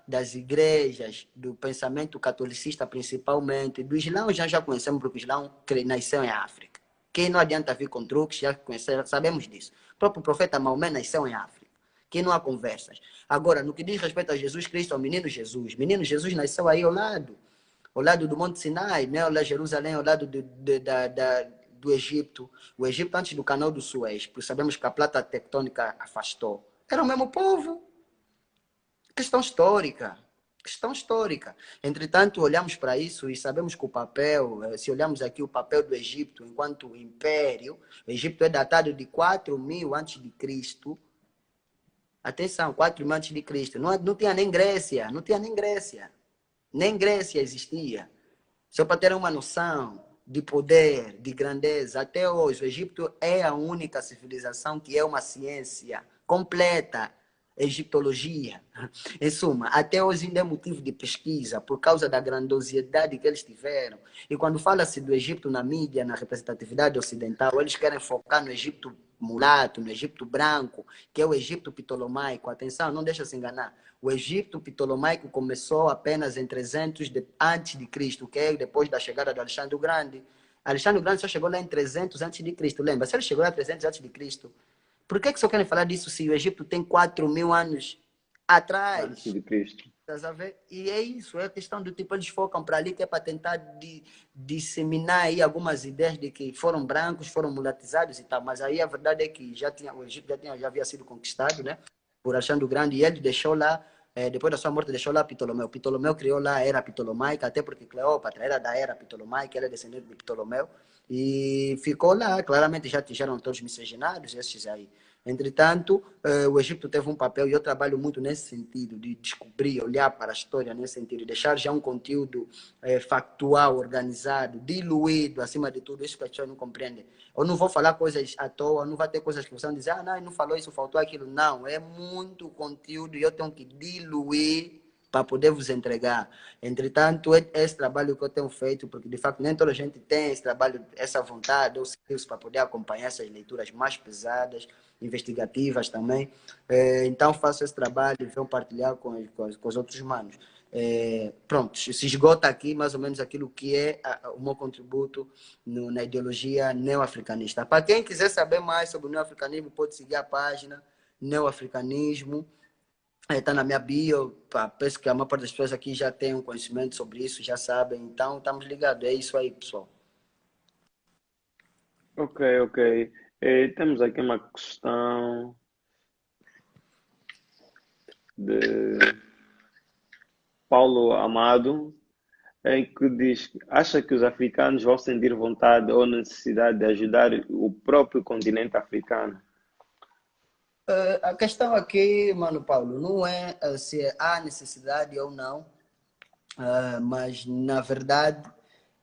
das igrejas, do pensamento catolicista principalmente, do Islã já conhecemos, porque o Islã nasceu em África. Quem não adianta vir com truques, já conhecemos, sabemos disso. O próprio profeta Maomé nasceu em África. Que não há conversas. Agora, no que diz respeito a Jesus Cristo, ao menino Jesus nasceu aí ao lado do Monte Sinai, né? Ao lado de Jerusalém, ao lado do Egito. O Egito antes do Canal do Suez, porque sabemos que a plata tectônica afastou. Era o mesmo povo. Questão histórica. Questão histórica. Entretanto, olhamos para isso e sabemos que o papel, se olharmos aqui o papel do Egito enquanto império, o Egito é datado de 4.000 a.C. Atenção, 4.000 a.C. Não tinha nem Grécia, não tinha nem Grécia. Nem Grécia existia. Só para ter uma noção de poder, de grandeza. Até hoje, o Egito é a única civilização que é uma ciência completa. Egiptologia. Em suma, até hoje ainda é motivo de pesquisa por causa da grandiosidade que eles tiveram. E quando fala-se do Egito na mídia, na representatividade ocidental, eles querem focar no Egito mulato, no Egito branco, que é o Egito ptolomaico. Atenção, não deixa se enganar. O Egito ptolomaico começou apenas em 300 antes de Cristo, que é depois da chegada de Alexandre o Grande. Alexandre o Grande só chegou lá em 300 antes de Cristo. Lembra? Se ele chegou lá em 300 antes de Cristo, por que só querem falar disso se o Egito tem 4.000 anos atrás? Antes de Cristo. Estás a ver? E é isso, é a questão do tipo, eles focam para ali, que é para tentar disseminar aí algumas ideias de que foram brancos, foram mulatizados e tal, mas aí a verdade é que o Egito já havia sido conquistado, né? Por Alexandre o Grande, e ele deixou lá, depois da sua morte, deixou lá Ptolomeu. Ptolomeu criou lá a era ptolomaica, até porque Cleópatra era da era ptolomaica, ela é descendente de Ptolomeu, e ficou lá, claramente já eram todos miscigenados, esses aí. Entretanto, o Egito teve um papel, e eu trabalho muito nesse sentido, de descobrir, olhar para a história nesse sentido, deixar já um conteúdo factual, organizado, diluído, acima de tudo, isso que as pessoas não compreendem. Eu não vou falar coisas à toa, não vai ter coisas que você vai dizer, não, ele não falou isso, faltou aquilo. Não, é muito conteúdo e eu tenho que diluir para poder vos entregar. Entretanto, é esse trabalho que eu tenho feito, porque de facto nem toda a gente tem esse trabalho, essa vontade, ou skills para poder acompanhar essas leituras mais pesadas, investigativas também. Então faço esse trabalho e venho partilhar com os outros manos. Pronto, se esgota aqui mais ou menos aquilo que é o meu contributo na ideologia neo-africanista. Para quem quiser saber mais sobre o neo-africanismo, pode seguir a página Neo-Africanismo. Está na minha bio, penso que a maior parte das pessoas aqui já tem um conhecimento sobre isso, já sabem, então estamos ligados, é isso aí, pessoal. Ok. Temos aqui uma questão de Paulo Amado, em que diz: acha que os africanos vão sentir vontade ou necessidade de ajudar o próprio continente africano? A questão aqui, Mano Paulo, não é se há necessidade ou não, mas na verdade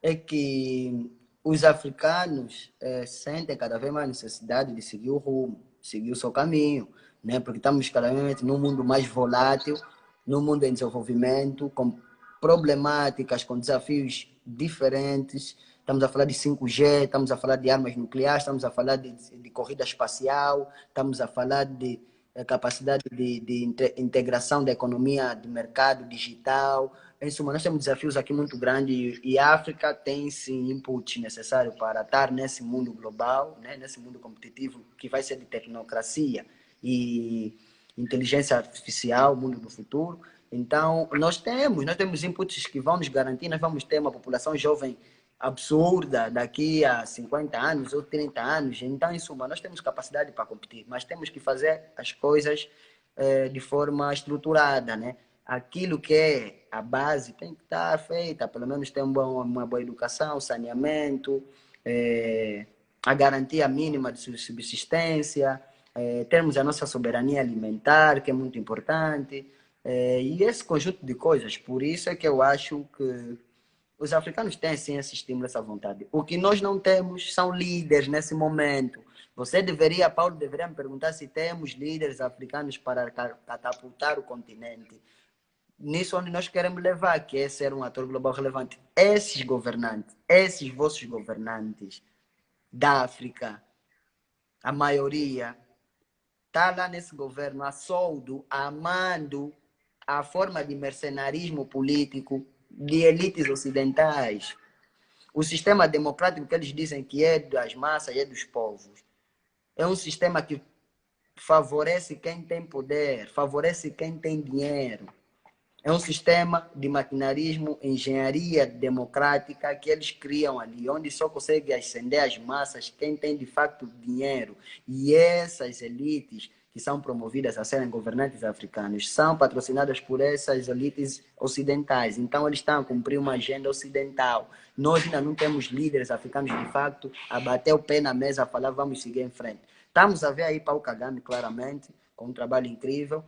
é que os africanos sentem cada vez mais necessidade de seguir o rumo, seguir o seu caminho, né? Porque estamos cada vez num mundo mais volátil, num mundo em desenvolvimento, com problemáticas, com desafios diferentes. Estamos a falar de 5G, estamos a falar de armas nucleares, estamos a falar de corrida espacial, estamos a falar de capacidade de integração da economia de mercado digital. Em suma, nós temos desafios aqui muito grandes e a África tem sim input necessário para estar nesse mundo global, né? Nesse mundo competitivo que vai ser de tecnocracia e inteligência artificial, o mundo do futuro. Então, nós temos inputs que vão nos garantir, nós vamos ter uma população jovem absurda daqui a 50 anos ou 30 anos. Então, em suma, nós temos capacidade para competir, mas temos que fazer as coisas de forma estruturada, né? Aquilo que é a base tem que estar feita, pelo menos ter uma boa educação, saneamento, a garantia mínima de subsistência, termos a nossa soberania alimentar, que é muito importante, e esse conjunto de coisas. Por isso é que eu acho que os africanos têm sim esse estímulo, essa vontade. O que nós não temos são líderes nesse momento Você deveria, Paulo, deveria me perguntar se temos líderes africanos para catapultar o continente. Nisso onde nós queremos levar, que é ser um ator global relevante. Esses governantes, esses vossos governantes da África, a maioria, está lá nesse governo a soldo, amando a forma de mercenarismo político de elites ocidentais. O sistema democrático que eles dizem que é das massas, é dos povos. É um sistema que favorece quem tem poder, favorece quem tem dinheiro. É um sistema de maquinarismo, engenharia democrática que eles criam ali, onde só consegue ascender as massas quem tem de facto dinheiro. E essas elites que são promovidas a serem governantes africanos são patrocinadas por essas elites ocidentais. Então eles estão a cumprir uma agenda ocidental. Nós ainda não temos líderes africanos de facto a bater o pé na mesa, a falar vamos seguir em frente. Estamos a ver aí Paulo Kagame claramente, com um trabalho incrível.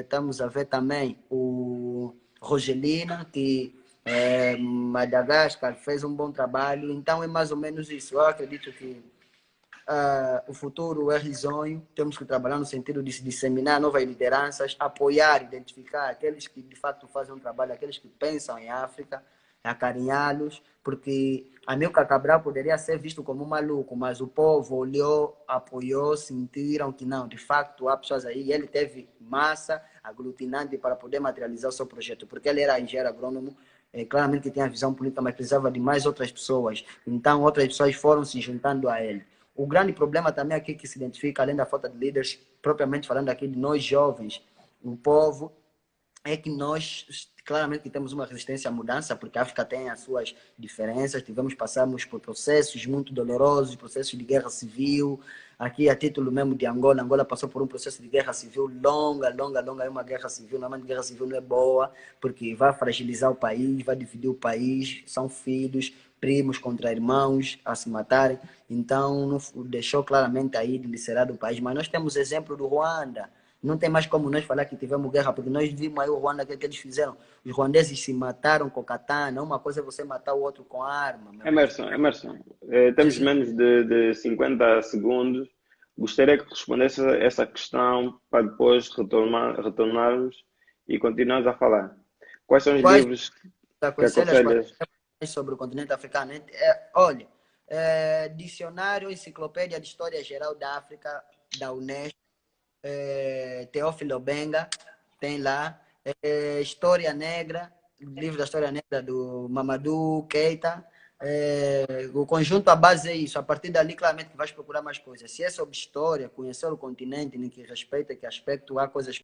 Estamos a ver também o Rogelina, que Madagascar fez um bom trabalho. Então é mais ou menos isso. Eu acredito que o futuro é risonho. Temos que trabalhar no sentido de se disseminar novas lideranças, apoiar, identificar aqueles que de fato fazem um trabalho, aqueles que pensam em África, acarinhá-los, porque Amílcar Cabral poderia ser visto como um maluco, mas o povo olhou, apoiou, sentiram que não, de facto há pessoas aí, e ele teve massa aglutinante para poder materializar o seu projeto, porque ele era engenheiro agrônomo, claramente que tinha visão política, mas precisava de mais outras pessoas, então outras pessoas foram se juntando a ele. O grande problema também aqui que se identifica, além da falta de líderes, propriamente falando aqui de nós jovens, o povo, é que nós claramente temos uma resistência à mudança, porque a África tem as suas diferenças, passamos por processos muito dolorosos, processos de guerra civil, aqui a título mesmo de Angola, Angola passou por um processo de guerra civil longa, é uma guerra civil, normalmente guerra civil não é boa, porque vai fragilizar o país, vai dividir o país, são filhos, primos contra irmãos a se matarem, então não deixou claramente aí dilacerado o país, mas nós temos exemplo do Ruanda. Não tem mais como nós falar que tivemos guerra, porque nós vimos aí o Ruanda, o que eles fizeram. Os ruandeses se mataram com katana. Uma coisa é você matar o outro com arma. Emerson, temos Sim. menos de 50 segundos. Gostaria que respondesse a essa questão para depois retornarmos e continuarmos a falar. Quais são os Quais livros que aconselhas para aconselhas? sobre o continente africano? Olha, Dicionário, Enciclopédia de História Geral da África, da Unesco, Teófilo Benga, tem lá. História Negra, livro da História Negra do Mamadou Keita. O conjunto, a base é isso. A partir dali, claramente, que vais procurar mais coisas. Se é sobre história, conhecer o continente, em que respeita, que aspecto, há coisas